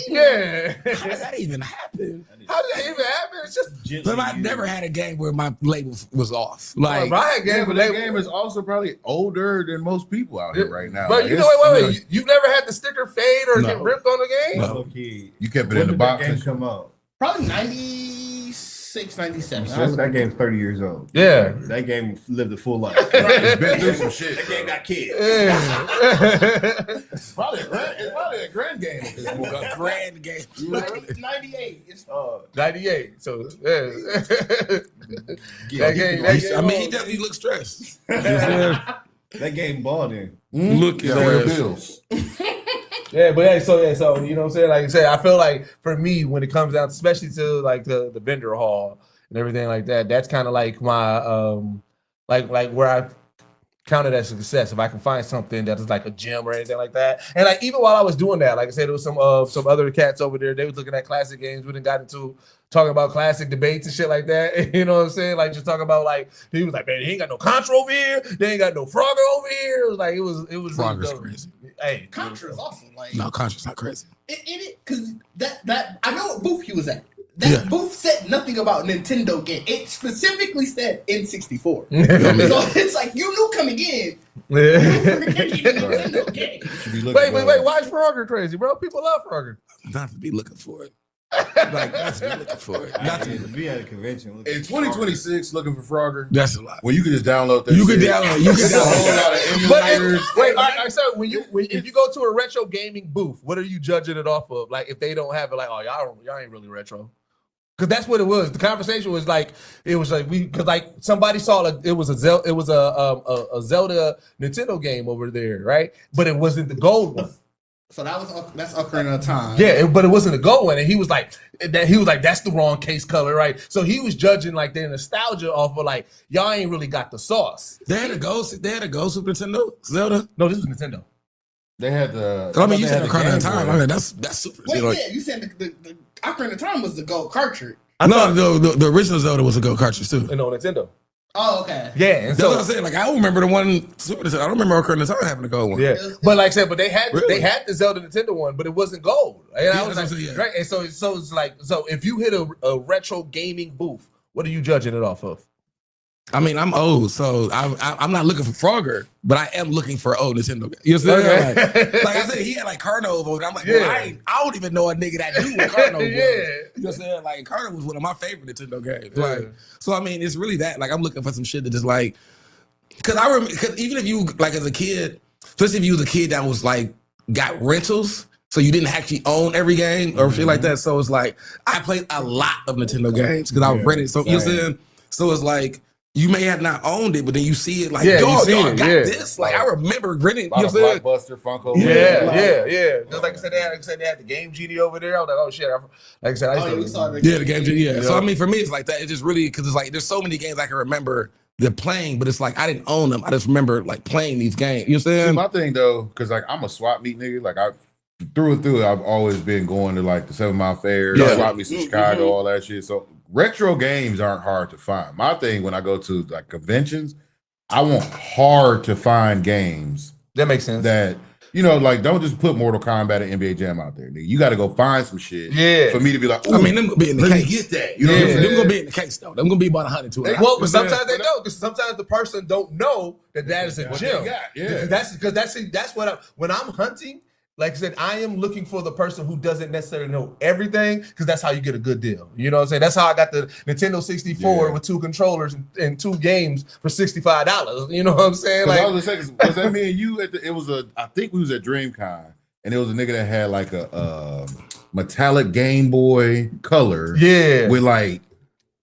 Yeah. How did that even happen? How did that even happen? It's just But I've never had a game where my label was off. Like, Brian Yeah, game, but that game is also probably older than most people out here right now. But Like, you know, wait. You've never had the sticker fade or No. get ripped on the game? No. Okay. You kept it When in the did box. that game come out? Probably 96, 97. That game's 30 years old. Yeah. That game lived a full life. It's been through some shit. That game got kids. Yeah. It's probably a grand game at this point. a grand game. 98. It's 98. So yeah. Yeah, I mean, he definitely looks stressed. that game balled in. Look Yeah, at real that. bills. Yeah, but so you know what I'm saying? Like I said, I feel like for me, when it comes down, especially to like the vendor hall and everything like that, that's kind of like my like where I count it as success. If I can find something that is like a gem or anything like that. And like even while I was doing that, like I said, there was some other cats over there. They was looking at classic games. We done got into talking about classic debates and shit like that. You know what I'm saying? Like just talking about like he was like, man, he ain't got no Contra over here. They ain't got no Frogger over here. It was like it was Frogger's really dope. crazy. Hey, Contra is awesome. Like No, Contra's not crazy. it because that I know what booth he was at. That booth said nothing about Nintendo game. It specifically said N64. So it's like you knew coming in. Nintendo game. Wait. Why is Frogger crazy, bro? People love Frogger. Not to be looking for it. Like, not to be looking for it. Not to Be at a convention. In 2026, looking for Frogger. That's a lot. Well, you can just download that. You could shit. download. You could It's a whole download. lot of But emulators. wait, I said if you go to a retro gaming booth, what are you judging it off of? Like if they don't have it, like y'all ain't really retro. Because that's what it was. The conversation was like because like somebody saw it was a Zelda Nintendo game over there, right? But it wasn't the gold one. So that's Ocarina of Time. Yeah, but it wasn't a gold one, and he was like that's the wrong case color, right? So he was judging like their nostalgia off of like y'all ain't really got the sauce. They had a Ghost Super Nintendo Zelda. No, this was Nintendo. They had the. I mean, you they said had Ocarina of Game Time. Boy. I mean, that's super. Wait, Like, yeah, you said the Ocarina of Time was the gold cartridge. no, the original Zelda was a Go cartridge too. No, Nintendo. Oh, okay. Yeah, and That's so what I'm saying. Like, I don't remember the one Super Nintendo. I don't remember Ocarina of Time having a gold one. yeah, but like I said, but they had Really? the Zelda Nintendo one, but it wasn't gold. And I was that's like, what I'm saying, yeah. right, and so it's like if you hit a retro gaming booth, what are you judging it off of? I mean, I'm old, so I'm not looking for Frogger, but I am looking for old Nintendo. You know what I'm saying? Okay. Like I said, he had like Carno over there. I'm like, Yeah. well, I don't even know a nigga that knew what Carno was. Yeah. You know what I'm saying? Like, Carno was one of my favorite Nintendo games. Yeah. Like, so I mean, it's really that. Like, I'm looking for some shit that just like, because I remember, because even if you like as a kid, especially if you was a kid that was like got rentals. So you didn't actually own every game or shit like that. So it's like I played a lot of Nintendo games because I was rented. So you know what I'm saying? So it's like you may have not owned it, but then you see it like, Yeah, you dog, see y'all it, got yeah. this. Like I remember renting. You A lot know of what I'm saying? Blockbuster, Funko. Yeah. Just like I said, they had the Game Genie over there. I was like, oh shit. Like I said, I Oh, yeah, we used saw to. the Yeah, the game. Yeah. Yeah. So I mean, for me, it's like that. It's just really because it's like there's so many games I can remember they're playing, but it's like I didn't own them. I just remember like playing these games. You know what I'm See, saying? my thing though, because like I'm a swap meet nigga. Like I through and through, I've always been going to like the 7 Mile Fair, Yeah. swap meets in Chicago, all that shit. So retro games aren't hard to find. My thing when I go to like conventions, I want hard to find games That makes sense. that you know, like don't just put Mortal Kombat and NBA Jam out there. Nigga. You got to go find some shit. Yeah. For me to be like, I mean, them gonna be in the let me case. get that. You know Yeah. what I'm Them saying? gonna be in the case though. Them gonna be about 100 to it. Well, but sometimes they don't, because sometimes the person don't know that is a What gem. they got, yeah. That's what when I'm hunting. Like I said, I am looking for the person who doesn't necessarily know everything, because that's how you get a good deal. You know what I'm saying? That's how I got the Nintendo 64 Yeah. with 2 controllers and 2 games for $65. You know what I'm saying? Like, I Like, was gonna say, was that me and you I think we was at DreamCon, and it was a nigga that had like a metallic Game Boy Color, yeah. with like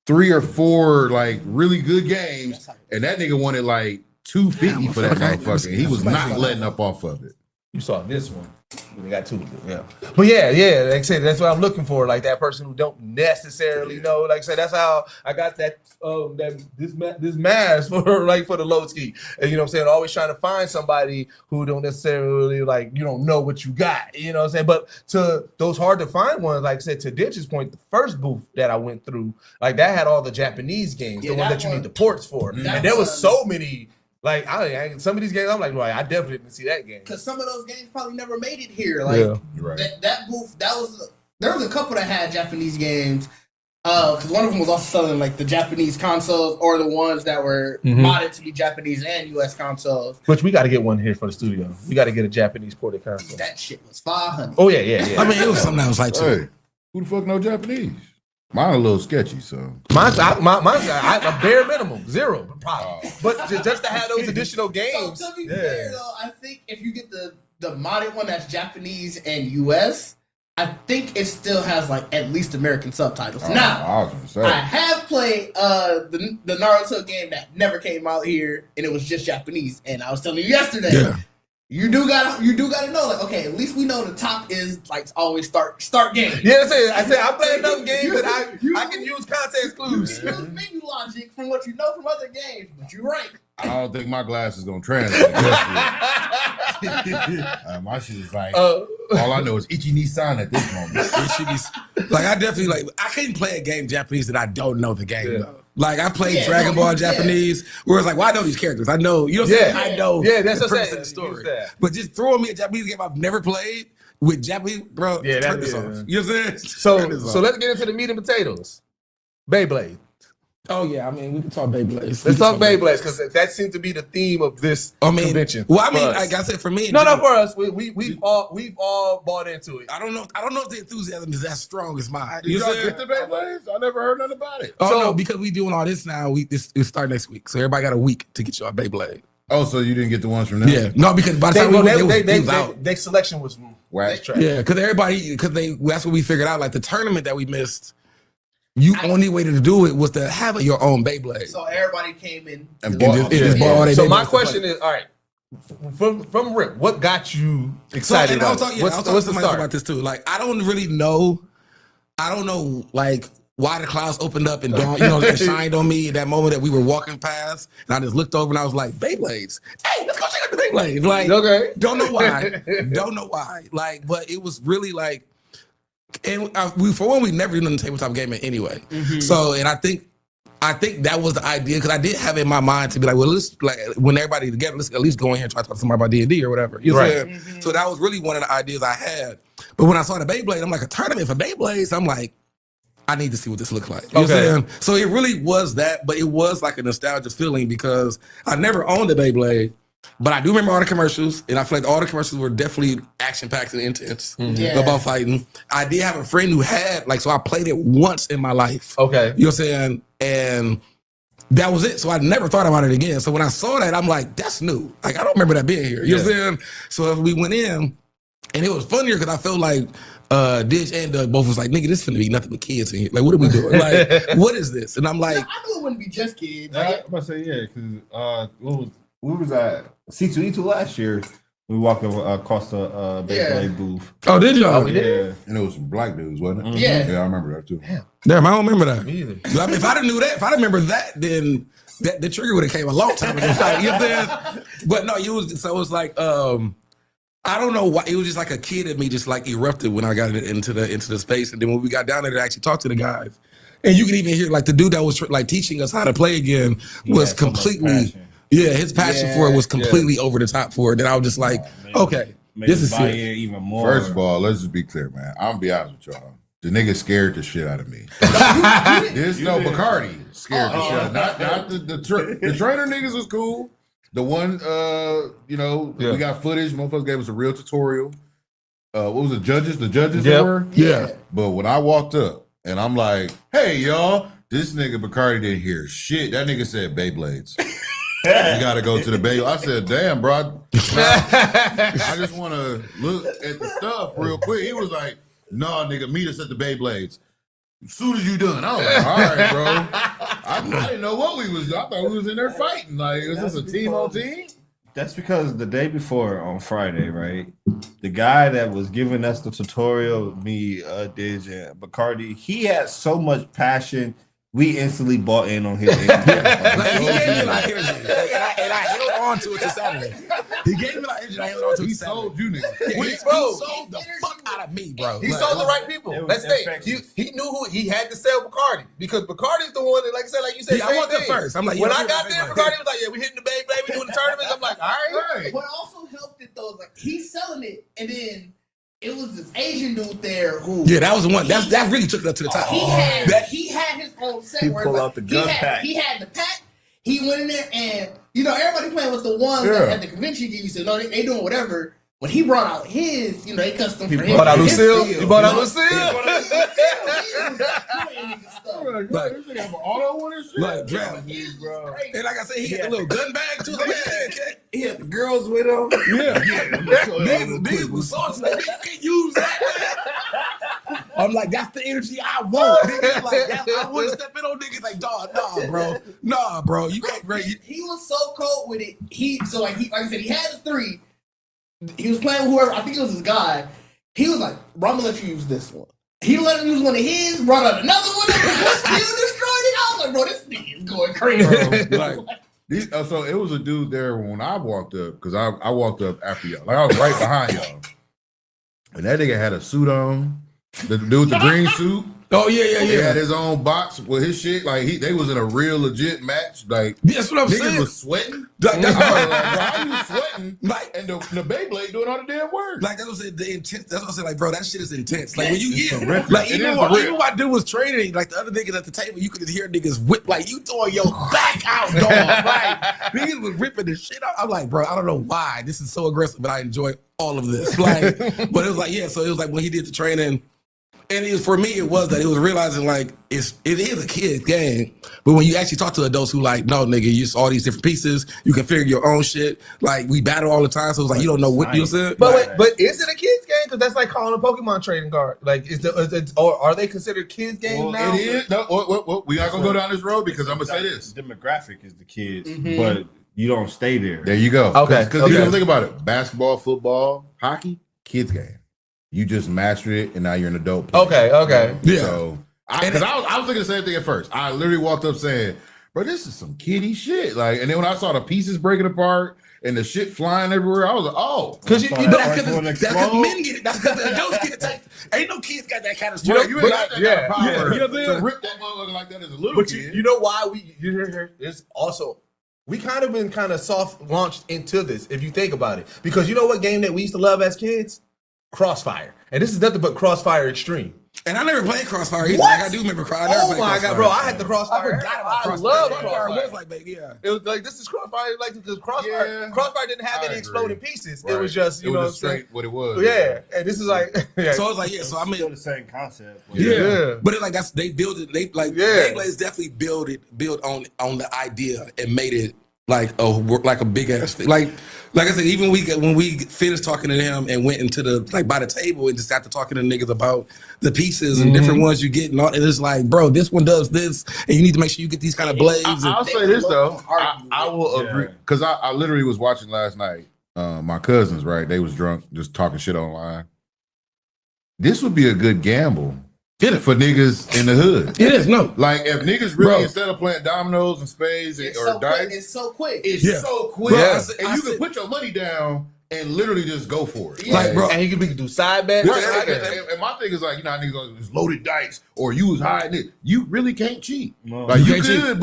3 or 4 like really good games, and that nigga wanted like $250 for that motherfucker. He was not letting up off of it. You saw this one. We got two. Yeah. But yeah. Like I said, that's what I'm looking for. Like that person who don't necessarily know. Like I said, that's how I got that this mask for the low ski. And you know what I'm saying? Always trying to find somebody who don't necessarily like you don't know what you got. You know what I'm saying? But to those hard to find ones, like I said, to Ditch's point, the first booth that I went through, like that had all the Japanese games, the one that you need the ports for. And there was so many. Like some of these games, I'm like, well, I definitely didn't see that game because some of those games probably never made it here. Like that booth, there was a couple that had Japanese games. Because one of them was also selling like the Japanese consoles or the ones that were modded to be Japanese and US consoles. Which we got to get one here for the studio. We got to get a Japanese ported console. That shit was $500. Oh yeah. I mean, it was something that was like, hey, who the fuck know Japanese? Mine a little sketchy, so. Mine's a bare minimum, 0 probably. But just to have those additional games. So to be fair though, I think if you get the modded one that's Japanese and US, I think it still has like at least American subtitles. Now, I have played the Naruto game that never came out here, and it was just Japanese. And I was telling you yesterday, you do gotta know, like, okay, at least we know the top is like always start game. Yeah, I said I play enough games that I can use context clues. You use menu logic from what you know from other games, but you're right. I don't think my glass is gonna translate. My shit is like all I know is Ichi Nissan at this moment. Like I definitely I can't play a game Japanese that I don't know the game though. Like I played Dragon Ball Japanese, where it's like, well, I know these characters. I know, you know what I'm saying? I know that's the what premise of the story. But just throwing me a Japanese game I've never played with Japanese, bro, turn this off. You know what I'm saying? So let's get into the meat and potatoes. Beyblade. Oh yeah, I mean we can talk Beyblades. Let's talk Beyblades because that seems to be the theme of this convention. Well, I mean, like I said, for me, no, for us, we've all bought into it. I don't know if the enthusiasm is as strong as mine. You get the Beyblades? I never heard nothing about it. Oh no, because we doing all this now. We start next week, so everybody got a week to get your Beyblade. Oh, so you didn't get the ones from them? Yeah, no, because by the time it was out. Their selection was whack. Yeah, because that's what we figured out. Like the tournament that we missed. You only way to do it was to have your own Beyblade. So everybody came in and bought all their So my question is, all right, from Rip, what got you excited? I was talking to somebody about this too. Like I don't know like why the clouds opened up and dawned, it shined on me at that moment that we were walking past, and I just looked over and I was like, Beyblades. Hey, let's go check out the Beyblades. Like, okay, don't know why. Like, but it was really like. And we never done a tabletop gaming anyway. So, and I think that was the idea because I did have it in my mind to be like, well, let's like when everybody together, let's at least go in here and try to talk to somebody about D&D or whatever. You know what I'm saying? So that was really one of the ideas I had. But when I saw the Beyblade, I'm like, a tournament for Beyblades. I'm like, I need to see what this looks like. You know what I'm saying? So it really was that, but it was like a nostalgia feeling because I never owned a Beyblade. But I do remember all the commercials, and I feel like all the commercials were definitely action-packed and intense about fighting. I did have a friend who had, so I played it once in my life. Okay. You know what I'm saying? And that was it. So I never thought about it again. So when I saw that, I'm like, that's new. Like, I don't remember that being here. You know what I'm saying? So we went in, and it was funnier because I felt like Ditch and Doug both was like, nigga, this finna be nothing but kids in here. Like, what are we doing? Like, what is this? And I'm like... I knew it wouldn't be just kids. I'm about to say, because we was at C2E2 last year. We walked across the Beyblade booth. Oh, did y'all? Oh, yeah. And it was some black dudes, wasn't it? Yeah, I remember that too. Damn, I don't remember that. Me either. I mean, if I didn't knew that, if I didn't remember that, then the trigger would have came a long time ago. Like, you know what I'm saying? But no, it was like I don't know why. It was just like a kid in me just like erupted when I got into the space, and then when we got down there to actually talk to the guys, and you could even hear like the dude that was like teaching us how to play again was completely. Yeah, his passion for it was completely over the top for it. That I was just like, okay, this is it. Even more. First of all, let's just be clear, man. I'm gonna be honest with y'all. The nigga scared the shit out of me. There's no Bacardi scared the shit out of me. Not the trainer niggas was cool. The one, we got footage. Motherfuckers gave us a real tutorial. What was it? Judges? The judges that were? Yeah. But when I walked up and I'm like, hey, y'all, this nigga Bacardi didn't hear shit. That nigga said Beyblades. You gotta go to the Beyblade. I said, damn, bro. I just want to look at the stuff real quick. He was like, no, nigga, meet us at the Beyblades. As soon as you done. I was like, all right, bro. I didn't know what we was. I thought we was in there fighting. Like, is this a team on team? That's because the day before on Friday, right? The guy that was giving us the tutorial, me, Dij, and Bacardi, he had so much passion. We instantly bought in on his energy. Like, he gave me like energy, and I held on to it to Saturday. He gave me like energy, and I held on to it. He to Saturday. sold you niggas. Yeah, he sold the fuck out of me, bro. He Like, sold the right people. It was That's it. infectious. He knew who he had to sell Bacardi because Bacardi's the one that, like I said, like you said, Yeah, I same walked up thing. first. I'm like, when yeah, I got there, like, Bacardi was like, "Yeah, we hitting the Beyblade, we doing the tournaments." I'm like, "All right." What also helped it though is like he's selling it, and then it was this Asian dude there who Yeah, that was the one. That really took it up to the top. he had his own set. He where pulled it's out the like, gun pack. He had the pack. He went in there, and everybody playing with the ones that at the convention. You said no, they doing whatever. When he brought out his, they custom for him. Bought out his Lucille. seal. You bought out Lucille. Like, this nigga have an auto one and shit. Like, bro. bro. And like I said, he had the little gun bag too. Like, yeah, He had the girls with him. Niggas was saucy. Like, you can't use that. I'm like, that's the energy I want. Niggas like, I want to step in on niggas like, nah, bro, you can't break it. He was so cold with it. Like I said, he had the 3. He was playing with whoever. I think it was his guy. He was like, "Bro, I'm gonna let you use this one." He let him use one of his. Brought out another one. Still destroyed it. I was like, "Bro, this nigga is going crazy." Like, So it was a dude there when I walked up because I walked up after y'all. Like I was right behind y'all, and that nigga had a suit on. The dude with the green suit. oh yeah. He had his own box with his shit. Like they was in a real legit match. Like That's what I'm niggas saying. was sweating. Like, I that's was what like, bro, how you sweating? Like, And the Beyblade doing all the damn work. Like that's what I'm saying, the intense. That's what I'm saying. Like, bro, that shit is intense. Like when you It's get, horrific. like It even is when horrific. my dude was training, like the other niggas at the table, you could just hear niggas whip, like you throwing your back out, dog. Like niggas was ripping the shit out. I'm like, bro, I don't know why this is so aggressive, but I enjoy all of this. Like, but it was like, yeah. So it was like when he did the training. And it was, for me, it was that it was realizing like it is a kid's game, but when you actually talk to adults who like, no, nigga, you use all these different pieces, you can figure your own shit. Like we battle all the time, so it's like you don't know what you said. But wait, but is it a kids game? Because that's like calling a Pokemon trading card. Like, or are they considered kids games Well, now? It is. No, we not gonna go down this road because I'm gonna say this. Demographic is the kids, but you don't stay there. There you go. Okay, Because you don't think about it. Basketball, football, hockey, kids game. You just mastered it, and now you're an adult player. Okay. Yeah. So, because I was thinking the same thing at first. I literally walked up saying, "Bro, this is some kiddie shit." Like, and then when I saw the pieces breaking apart and the shit flying everywhere, I was like, "Oh." Because you Saw that know, first one That's explode. because men get it. That's because the adults get it. Like, ain't no kids got that kind of Bro, strength. you ain't got that yeah, kind of power yeah, you know what I'm to saying? rip that motherfucker like that as a little but kid. you know why you hear it's also we kind of been kind of soft launched into this if you think about it. Because you know what game that we used to love as kids? Crossfire. And this is nothing but Crossfire Extreme. And I never played Crossfire either. What? Like I do remember Crossfire. Oh my god, bro! I had the Crossfire. I forgot about I Crossfire. love Crossfire. Crossfire. Was like, baby, yeah. It was like this is Crossfire, like because Crossfire. Yeah, Crossfire didn't have I any agree. exploding pieces. It Right. was just It was know just straight what it was. Yeah, and this is like yeah. So it's like, yeah. So I mean, Still the same concept. but- Yeah. But it's like they build it. They like Yeah. Beyblades definitely built on the idea and made it like a big ass thing. Like I said, even when we finished talking to them and went into the like by the table and just got to talking to niggas about the pieces and different ones you get and all, and it's like, bro, this one does this, and you need to make sure you get these kind of blades. I'll say this though, I will agree because I literally was watching last night. My cousins, right? They was drunk, just talking shit online. This would be a good gamble for niggas in the hood. It is no. Like if niggas really Bro. instead of playing dominoes and spades It's or so dice, quick. It's so quick. it's Yeah. so quick, Bro, I and said- you I can said- put your money down and literally just go for it. Like, bro, and you can do side bets. Right, everything. and my thing is like, you know, how niggas go, it's loaded dice or you was hiding it. You really can't cheat. No. Like you can't could,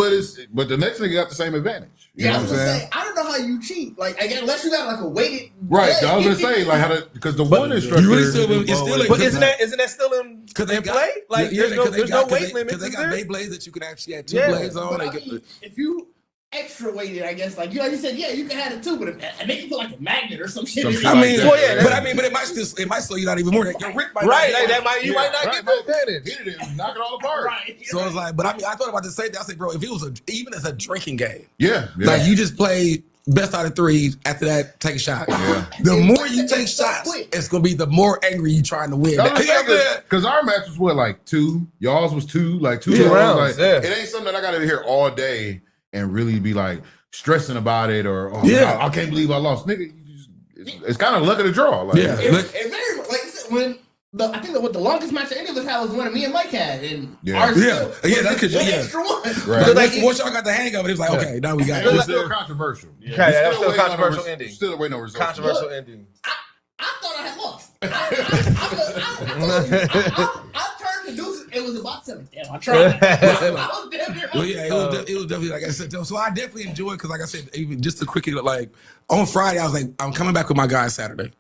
but the next nigga got the same advantage. You Yeah, know I was what I'm gonna saying? say, I don't know how you cheat. Like, again, unless you got like a weighted. Right. Yeah, I was gonna say like how to because the one instructor. you really still it's still But isn't that still in they got- play? Like yeah, there's no weight limit. because they got Beyblades that you can actually have two Yeah. blades on. But They I get mean, if you extra weighted, I guess, like you said, yeah, you can have it too, but if and they can put like a magnet or some shit. Some in shit it. I mean, like that. but I mean, but it might slow you down even more. Your rip might Right, not like be- that might you might not get the advantage. Hit it and knock it all apart. Right. So it's like, but I mean, I thought about the same thing. I said, bro, if it was even as a drinking game, Yeah. like you just play best out of three. After that, take a shot. Yeah. The It's more like you that, take it's so shots, quick. it's gonna be the more angry you trying to win. Because our match was what, like 2? Y'all's was 2, like 2 2 rounds. rounds, Like, yeah. It ain't something that I gotta hear all day and really be like, stressing about it or Yeah. I can't believe I lost, nigga. It's kind of luck of the draw. Like, Yeah. It very like I said, when I think that what the longest match any of us had was one of me and Mike had, and Yeah. ours Yeah. still Yeah, was that could- an yeah. extra one. Right. Because like, once y'all got the hang of it, it was like, okay, now we got it's it. still controversial. Yeah. Okay, that's Still still a waiting on controversial the ending. Still waiting on results. Controversial ending. I thought I had lost. I turned to Deuces. It was about 7. Damn, I tried. I was damn near. Well, yeah, it was definitely like I said. So I definitely enjoyed because, like I said, even just to quickly, like on Friday, I was like, I'm coming back with my guys Saturday,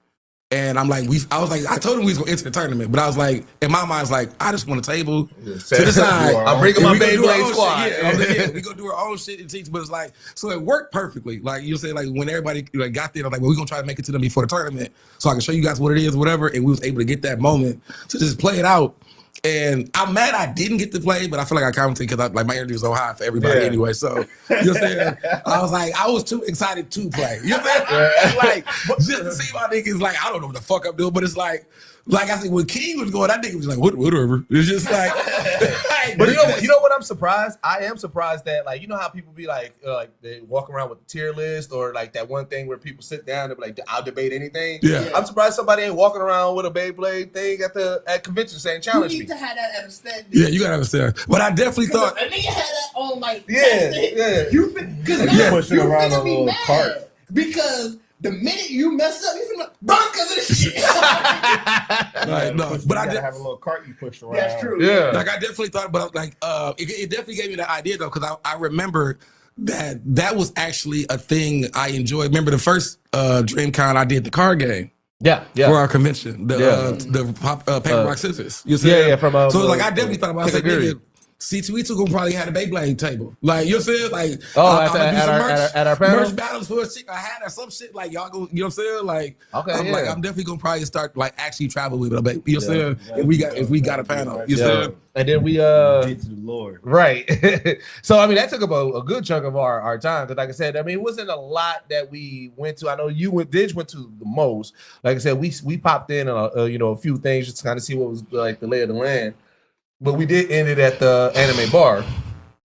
and I'm like, I told him we was gonna enter the tournament, but I was like, in my mind, I was like, I just want a table to the side. I'm bringing my And we gonna do our Beyblade own squad. shit. Yeah, I was like, yeah, we gonna do our own shit and teach. But it's like, so it worked perfectly. Like you say, like when everybody like got there, I'm like, well, we're gonna try to make it to them before the tournament, so I can show you guys what it is, whatever. And we was able to get that moment to just play it out. And I'm mad I didn't get to play, but I feel like I commented because like my energy was so high for everybody anyway. So you know what I'm saying? I was like, I was too excited to play. You know what I'm saying? Like just to see my niggas, like I don't know what the fuck I'm doing, but it's like I said, when King was going, that nigga was like, whatever. It's just like, But you know what? I'm surprised. I am surprised that like you know how people be like they walk around with the tier list or like that one thing where people sit down and be like I'll debate anything. Yeah. I'm surprised somebody ain't walking around with a Beyblade thing at convention saying You challenge need me. to have that at a stand. yeah, you gotta understand. But I definitely thought, a nigga had that on like Yeah. You because Yeah, pushing you around finna a be little mad cart. because the minute you mess up, you finna because of this shit. like, no, but I gotta did. have a little cart you push around. That's true. Yeah. Like I definitely thought, but like it definitely gave me the idea though, because I remember that was actually a thing I enjoyed. Remember the first DreamCon I did the card game Yeah, for our convention, the paper rock scissors. You see, from so it's like I definitely thought about. I was like, Kikaguri. nigga, C2E2 gonna probably have a Beyblade table. Like you know what I'm saying? Like at our panel? merch battles for a shit I had or some shit. Like y'all go, you know what I'm saying? Like Okay, I'm yeah. like I'm definitely gonna probably start like actually travel with it. You know what I'm saying? If we got a panel, you know what I'm saying? And then we Get to the Lord. right. So I mean that took up a good chunk of our time because like I said, I mean it wasn't a lot that we went to. I know you went to the most. Like I said, we popped in a few things just to kind of see what was like the lay of the land. But we did end it at the anime bar.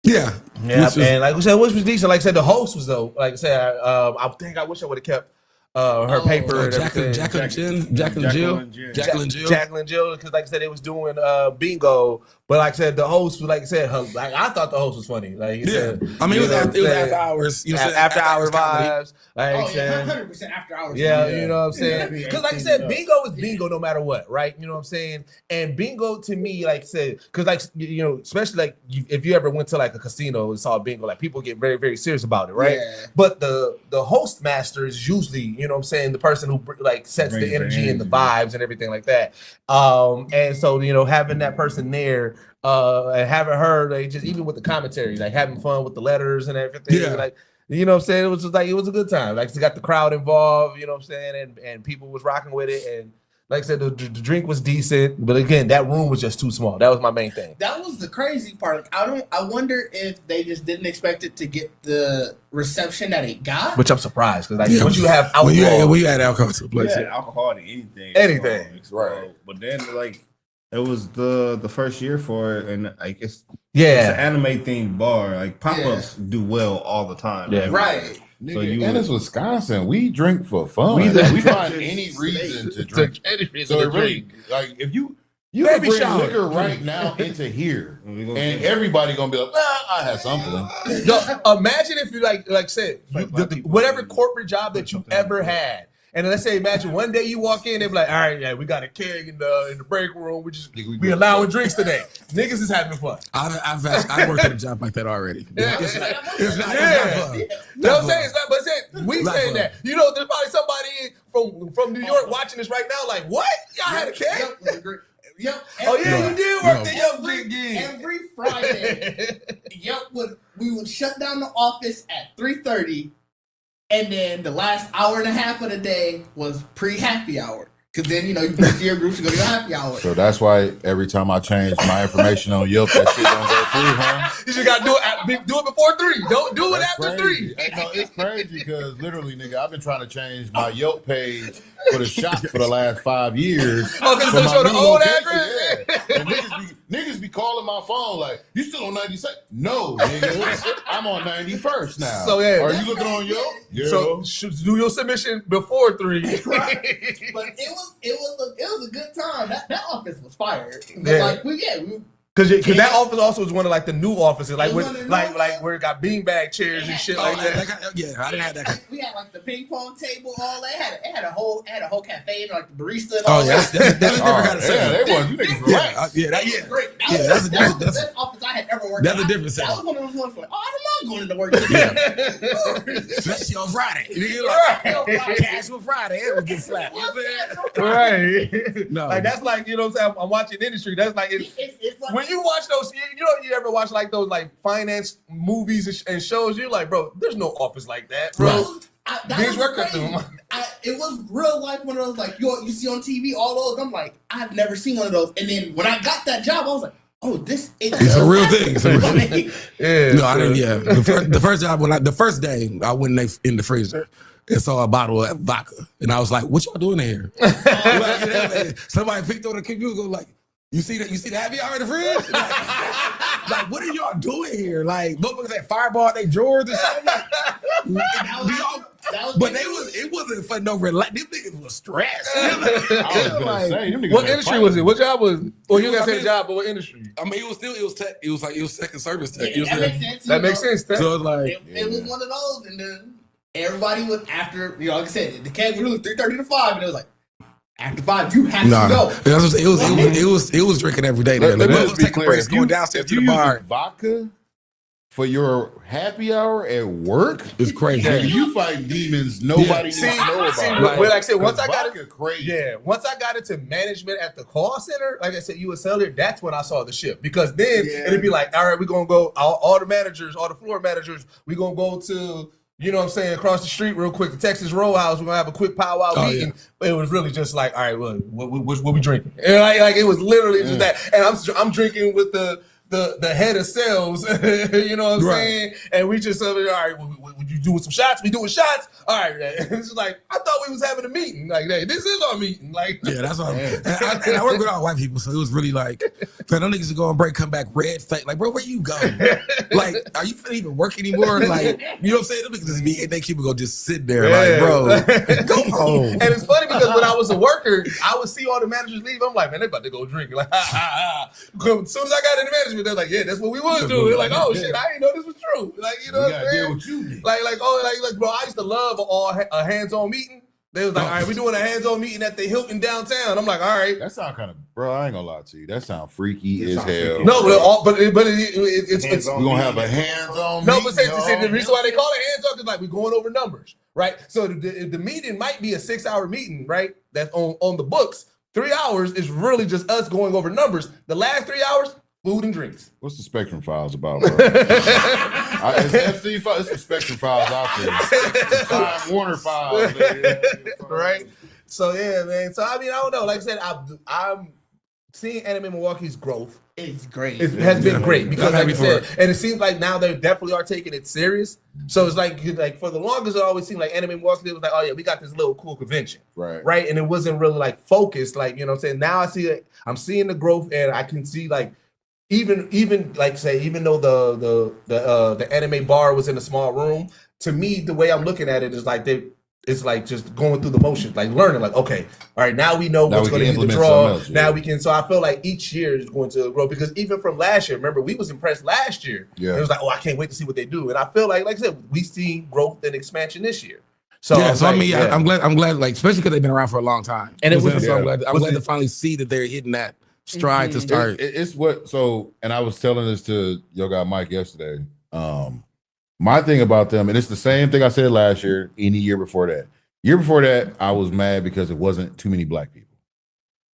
Yeah. Yeah, and like I said, which was decent. Like I said, the host was though. Like I said, I wish I would have kept her paper and everything. Jacqueline Jill, because like I said, they was doing bingo. But like I said, the host was like I said, I thought the host was funny. Like he said, I mean, it was after hours. You know, after hours comedy. vibes. Like Oh I said, yeah, 100% after hours. yeah, you know what I'm saying? Yeah. Because like I said, bingo is bingo no matter what, right? You know what I'm saying? And bingo to me, like I said, because like, you know, especially like if you ever went to like a casino and saw bingo, like people get very, very serious about it, right? Yeah. But the host master is usually, you know what I'm saying, the person who like sets Brings the the energy and the energy. vibes and everything like that. And so, you know, having that person there, and having her, like just even with the commentary, like having fun with the letters and everything, Yeah. like you know what I'm saying, it was just like it was a good time. Like she got the crowd involved, you know what I'm saying, and people was rocking with it, and like I said, the drink was decent, but again, that room was just too small. That was my main thing. That was the crazy part. Like, I wonder if they just didn't expect it to get the reception that it got. Which I'm surprised because like Yeah. once you have alcohol, when you had alcohol to the place. Yeah, alcohol to anything. Anything, so, right. But then like it was the first year for it, and I guess it's an anime themed bar. Like pop-ups do well all the time. Yeah. Right. Nigga, So you and would- it's Wisconsin. We drink for fun. We- We find Just any state. reason to drink. So it really, like, if you Baby can bring shower. liquor right now into here, We gonna and get- everybody gonna be like, I had something. Yo, imagine if you like said Like you- black people whatever do. corporate job that you ever had. And let's say, imagine one day you walk in, they be like, "All right, yeah, we got a keg in the break room. We allowing drinks today. Niggas is having fun." I've worked at a job like that already. It's not fun. You know what I'm saying? It's not, but we Not saying fun. that. You know, there's probably somebody from New York watching this right now, like, what? Y'all had a keg? Yep, was a great- yep. Oh yeah, No, you did work no. the Young Big Gig. Every Friday, we would shut down the office at 3:30, and then the last hour and a half of the day was pre-happy hour. Because then, you know, you go to your groups, you go to your happy hour. So that's why every time I change my information on Yelp, that shit don't go through, huh? You just gotta do it before 3. Don't do it That's after crazy. 3. Hey, no, it's crazy because literally, nigga, I've been trying to change my Yelp page for the shop for the last 5 years. Oh, 'cause For they my show the new old location, address? yeah. And niggas be calling my phone like, you still on 92nd? No, nigga, I'm on 91st now. So, yeah. Are you looking on your? Yeah. So do your submission before 3. Right. But it was a good time. That office was fired. Yeah. Like we Because that office also was one of like the new offices, like It was one of the like new like where it got beanbag chairs and shit like that. I didn't have that. we had like the ping pong table, all that. It had a whole cafe and like the barista. And all That's a different kind of Yeah, setting. they was. You niggas relax. That was great. Yeah, That was that's- the best office I had ever worked. That's in. a different That setting. was one of those ones like, oh, I'm not going into work today. Especially on Friday. Right. Casual Friday, it would get slapped. You know what I'm Right. No. Like that's like, you know what I'm saying? I'm watching industry. That's like It's like when you watch those, you ever watch like those like finance movies and shows, you're like, bro, there's no office like that, bro. that Bitch, was work at crazy. them. It was real life one of those like you see on TV, all those. I'm like, I've never seen one of those. And then when I got that job, I was like, oh, this is It's a real thing. It's a real Like, thing. Yeah. No, I didn't. Yeah, the first job the first day I went in the freezer and saw a bottle of vodka, and I was like, "What y'all doing in here?" Like, somebody picked on the computer, go like, "You see that? You see the happy hour in the fridge?" Like, what are y'all doing here? Like, motherfuckers had Fireball in their drawers and shit. Like, but it wasn't for no relax. Them niggas was stressed. I was gonna say, them niggas What had industry fight. was it? What job was? Well, you gotta say I the mean- job, but what industry? I mean, it was tech. It was second service tech. Yeah, that makes sense. That makes sense. So it's like, It was one of those, and then everybody was after. Like I said, the cat was 3:30 to 5, and it was like after 5, you have nah, to go. that's what I'm saying. It was drinking every day. There. Let Like, me motherfuckers just be taking clear. breaks, going downstairs if to you the bar. using vodka for your happy hour at work, It's crazy. nigga, you fight demons nobody needs to know about. See, Like- but like I said, once I got vodka it, crazy. yeah, once I got into management at the call center, like I said, USL there, that's when I saw the shift. Because then it'd be like, all right, we're gonna go, all the managers, all the floor managers, we're gonna go to, you know what I'm saying, across the street real quick, the Texas Roll House, we're gonna have a quick powwow meeting. But it was really just like, all right, what we drinking? And like it was literally just that. And I'm drinking with the head of sales, you know what I'm saying? And we just, all right, would you doing some shots? We doing shots? All right. It's like, I thought we was having a meeting. Like, hey, this is our meeting. Like, Yeah, that's what and I work with all white people, so it was really like, man, them niggas would go on break, come back red face. Like, bro, where you go? Like, are you finna even work anymore? Like, you know what I'm saying? Them niggas just be, and they keep go just sit there, like, bro, go home. And it's funny because when I was a worker, I would see all the managers leave. I'm like, man, they about to go drink. Like, ha, ha, ha. As soon as I got into management, they're like, yeah, that's what we was doing. They're like, oh shit, I didn't know this was true. Like, you know what I'm saying? What you did. Like, bro, I used to love a hands-on meeting. They was like, all right, we're doing a hands-on meeting at the Hilton downtown. I'm like, all right. That sound kind of, bro. I ain't gonna lie to you. That sound freaky as hell. No, but it's We're gonna have a hands-on. no, but meeting, the reason why they y'all. call it hands-on is like we're going over numbers, right? So the meeting might be a 6-hour meeting, right? That's on the books. 3 hours is really just us going over numbers. The last 3 hours, food and drinks. What's the Spectrum Files about, bro? It's FC Files. It's the Spectrum Files out there. It's the Time Warner Files, man. Right? So yeah, man. So I mean, I don't know. Like I said, I'm seeing Anime Milwaukee's growth. It's great. It has been great because, I'm like happy I for said, and it seems like now they definitely are taking it serious. So it's like for the longest, it always seemed like Anime Milwaukee was like, oh yeah, we got this little cool convention, right? And it wasn't really like focused, like, you know what I'm saying. Now I see it. I'm seeing the growth, and I can see like even like say, even though the anime bar was in a small room, to me the way I'm looking at it is like it's like just going through the motions, like learning, like, okay, all right, now we know what's going to be the draw. Now we can. So I feel like each year is going to grow because even from last year, remember we was impressed last year. Yeah, it was like, oh, I can't wait to see what they do. And I feel like I said, we see growth and expansion this year. So yeah, so like, I mean, I'm glad, like, especially because they've been around for a long time. And it You know was- what I'm saying? So I'm glad to it- finally see that they're hitting that stride to start. It's what. So, and I was telling this to your guy Mike yesterday. My thing about them, and it's the same thing I said last year, any year before that. Year before that, I was mad because it wasn't too many black people.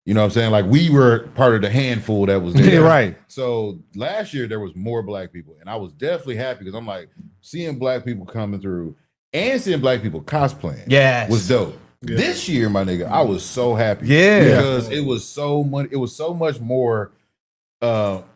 You know what I'm saying? Like, we were part of the handful that was there. Yeah, right. So last year there was more black people, and I was definitely happy because I'm like, seeing black people coming through and seeing black people cosplaying was dope. Yeah. This year, my nigga, I was so happy. Because it was so much more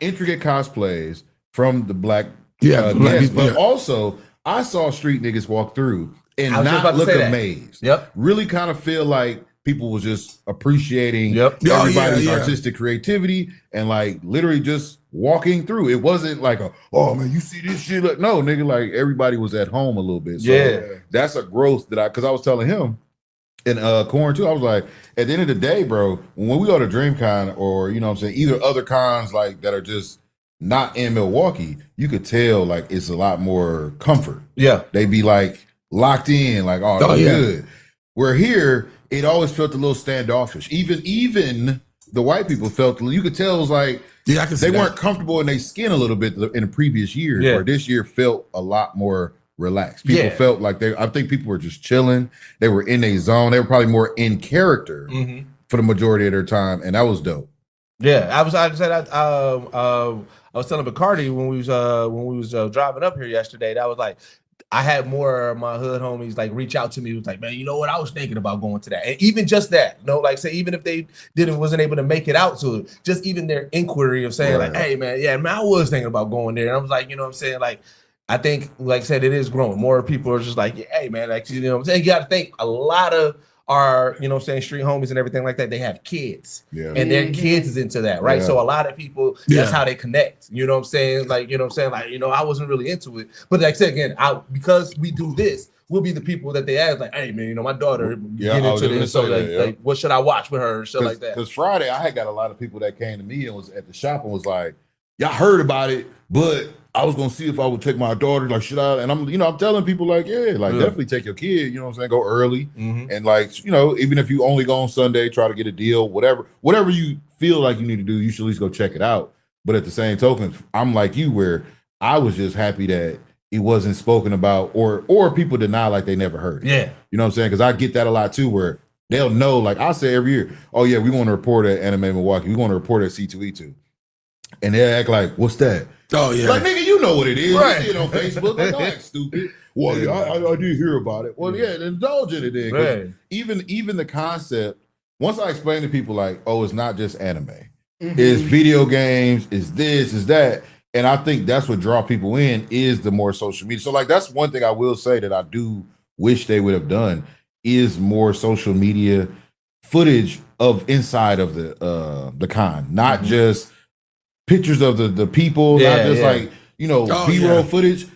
intricate cosplays from the black guests, but also I saw street niggas walk through and not look amazed. Yep. Really kind of feel like people was just appreciating Yep. everybody's artistic creativity and like literally just walking through. It wasn't like oh man, you see this shit? Like, no, nigga, like everybody was at home a little bit. So that's a growth that because I was telling him in Corn too, I was like, at the end of the day, bro, when we go to DreamCon or you know what I'm saying, either other cons like that are just not in Milwaukee, you could tell like it's a lot more comfort. Yeah. They be like locked in, like, oh good. Where here, it always felt a little standoffish. Even the white people felt, you could tell it was like I can see they weren't comfortable in their skin a little bit in the previous years, where this year felt a lot more relaxed. People felt like I think people were just chilling. They were in a zone. They were probably more in character for the majority of their time, and that was dope. Yeah, I was telling Bacardi when we was driving up here yesterday, that was like, I had more of my hood homies like reach out to me. It was like, man, you know what? I was thinking about going to that. And even just that, you know, like say, even if they wasn't able to make it out to it, just even their inquiry of saying like, hey man, yeah, man, I was thinking about going there. And I was like, you know what I'm saying? Like, I think, like I said, it is growing. More people are just like, hey man, like, you know what I'm saying? You got to think a lot of our, you know what I'm saying, street homies and everything like that, they have kids. Yeah. And their kids is into that, right? Yeah. So a lot of people, that's how they connect. You know what I'm saying? Like, you know what I'm saying? Like, you know, I wasn't really into it. But like I said, again, because we do this, we'll be the people that they ask, like, hey man, you know, my daughter get into this. So like, what should I watch with her? Shit like that. Because Friday, I had got a lot of people that came to me and was at the shop and was like, y'all heard about it, but I was gonna see if I would take my daughter, like, should I? And I'm telling people like, definitely take your kid, you know what I'm saying? Go early. And like, you know, even if you only go on Sunday, try to get a deal, whatever you feel like you need to do, you should at least go check it out. But at the same token, I'm like you, where I was just happy that it wasn't spoken about or people deny like they never heard it. Yeah. You know what I'm saying? Because I get that a lot too, where they'll know, like I say every year, oh yeah, we want to report at Anime Milwaukee, we want to report at C2E2. And they act like, what's that? Oh yeah, like nigga, you know what it is. Right. You see it on Facebook. Like, don't act stupid. Well, yeah, I did hear about it. Well, yeah, indulge in it then. Right. Even the concept. Once I explain to people like, oh, it's not just anime. It's video games. It's this. It's that. And I think that's what draw people in is the more social media. So like that's one thing I will say that I do wish they would have done is more social media footage of inside of the con, not just pictures of the people, not just like, you know, B-roll footage.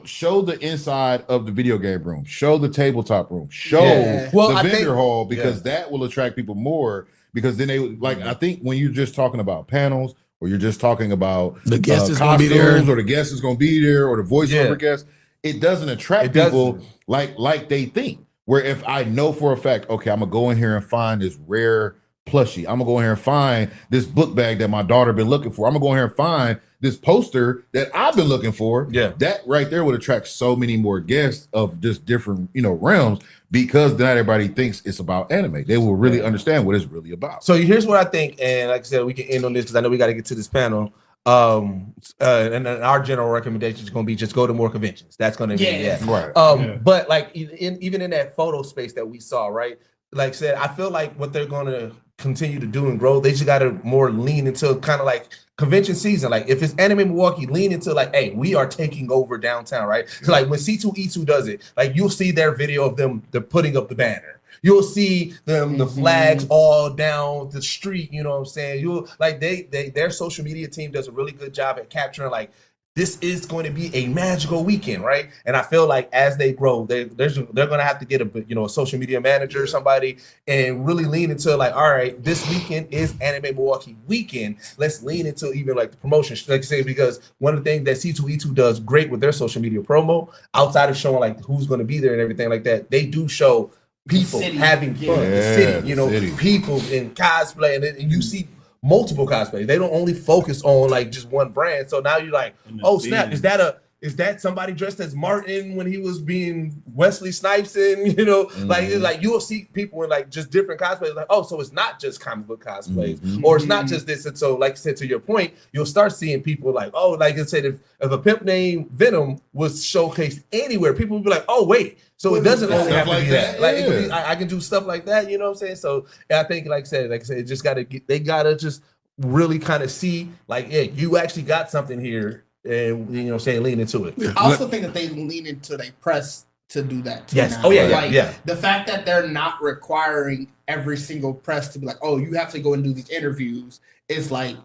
Show the inside of the video game room. Show the tabletop room. Show the vendor hall, because that will attract people more. Because then they like, I think when you're just talking about panels or you're just talking about the guest is going to be there, or the guest is going to be there, or the voiceover guest, it doesn't attract people like they think. Where if I know for a fact, okay, I'm gonna go in here and find this rare plushie. I'm gonna go in here and find this book bag that my daughter been looking for. I'm gonna go in here and find this poster that I've been looking for. Yeah, that right there would attract so many more guests of just different, you know, realms, because not everybody thinks it's about anime. They will really understand what it's really about. So here's what I think, and like I said, we can end on this because I know we got to get to this panel. And our general recommendation is going to be just go to more conventions. That's going to be right. But like even in that photo space that we saw, right? Like I said, I feel like what they're going to continue to do and grow, they just got to more lean into kind of like convention season. Like if it's Anime Milwaukee, lean into like, hey, we are taking over downtown, right? So like when C2E2 does it, like you'll see their video of them, they're putting up the banner. You'll see them, the flags all down the street. You know what I'm saying? You'll like their social media team does a really good job at capturing like, this is going to be a magical weekend, right? And I feel like as they grow, they're going to have to get a social media manager or somebody and really lean into like, all right, this weekend is Anime Milwaukee weekend. Let's lean into even like the promotion, like I say, because one of the things that C2E2 does great with their social media promo, outside of showing like who's going to be there and everything like that, they do show people having fun, the city, you know, people in cosplay, and you see multiple cosplays. They don't only focus on like just one brand. So now you're like, oh snap, is that somebody dressed as Martin when he was being Wesley Snipes in, you know, like you'll see people in like just different cosplays, like, oh, so it's not just comic book cosplays, or it's not just this. And so, like I said, to your point, you'll start seeing people like, oh, like I said, if a pimp named Venom was showcased anywhere, people would be like, oh wait, so it doesn't only have to be that. Like it could be, I can do stuff like that, you know what I'm saying? So I think, like I said, it just they gotta just really kind of see, like, yeah, you actually got something here. And you know, saying lean into it. I also think that they lean into their press to do that. Yes. Now. Oh, yeah, Like, yeah. the fact that they're not requiring every single press to be like, oh, you have to go and do these interviews is like,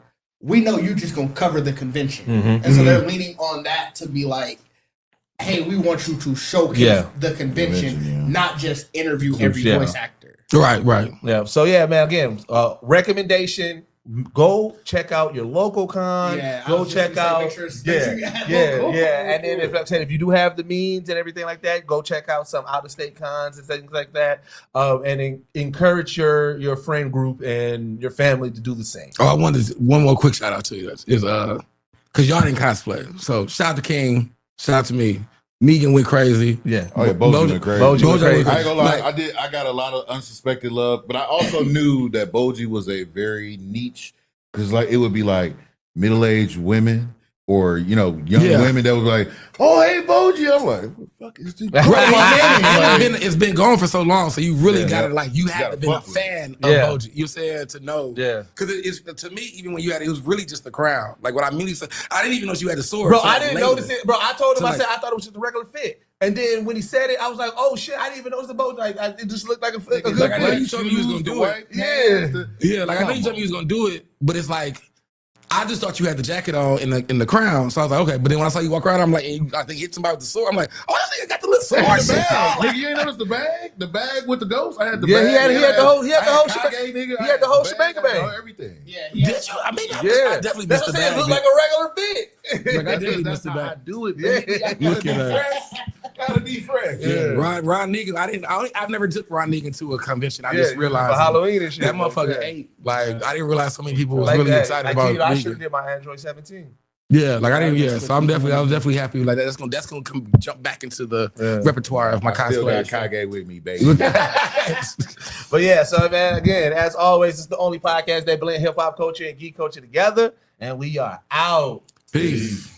we know you just gonna cover the convention. And so they're leaning on that to be like, hey, we want you to showcase the convention, not just interview every voice actor. Right. Yeah. So yeah, man. Again, recommendation: go check out your local con. Yeah, Go check out. Make sure you have local. And then if, like I said, if you do have the means and everything like that, go check out some out of state cons and things like that. And encourage your friend group and your family to do the same. Oh, I wanted one more quick shout out to you. Is because y'all didn't cosplay. So shout out to King. Shout out to me. Megan went crazy. Yeah. Oh yeah, Boji went crazy. Boji went crazy. I ain't gonna lie, I got a lot of unsuspected love, but I also knew that Boji was a very niche, because like it would be like middle-aged women or young women that would be like, oh hey Boji. I'm like, what the fuck is this? It's been going for so long, so you really gotta you have to be a fan of Boji. You said to know, because it's to me, even when you had it was really just the crown. Like what I mean, I didn't even know she had the sword. Bro, I didn't notice it. Bro, I told him, So I said I thought it was just a regular fit. And then when he said it, I was like, oh shit, I didn't even notice the boat. Like it just looked like a good like, I know fit. you told me you was gonna do it. Yeah. Like I know you told me you was gonna do it, but it's like I just thought you had the jacket on in the crown, so I was like, okay. But then when I saw you walk around, I'm like, I think hit somebody with the sword. I'm like, oh, this nigga got the little sword. Nigga, you ain't noticed the bag? The bag with the ghost? I had the bag. He had the whole shebang. He had the whole shebang. Everything. Yeah. Did you? I mean, I definitely That's missed what the I'm saying. It bag. looked like a regular fit. Like I definitely missed the That's how I bag. do it, baby. Look at that. Gotta be fresh. Yeah, Ron Negan. I've never took Ron Negan to a convention. I just realized for Halloween and shit. that motherfucker ate. Like I didn't realize so many people was Like really that. excited Like, about you know, I should Negan. have did my Android 17. Yeah, like I didn't. Yeah, so I was definitely happy. Like that's gonna come jump back into the repertoire of my I still got cosplay. Kage with me, baby. But yeah, so man, again, as always, it's the only podcast that blend hip hop culture and geek culture together, and we are out. Peace.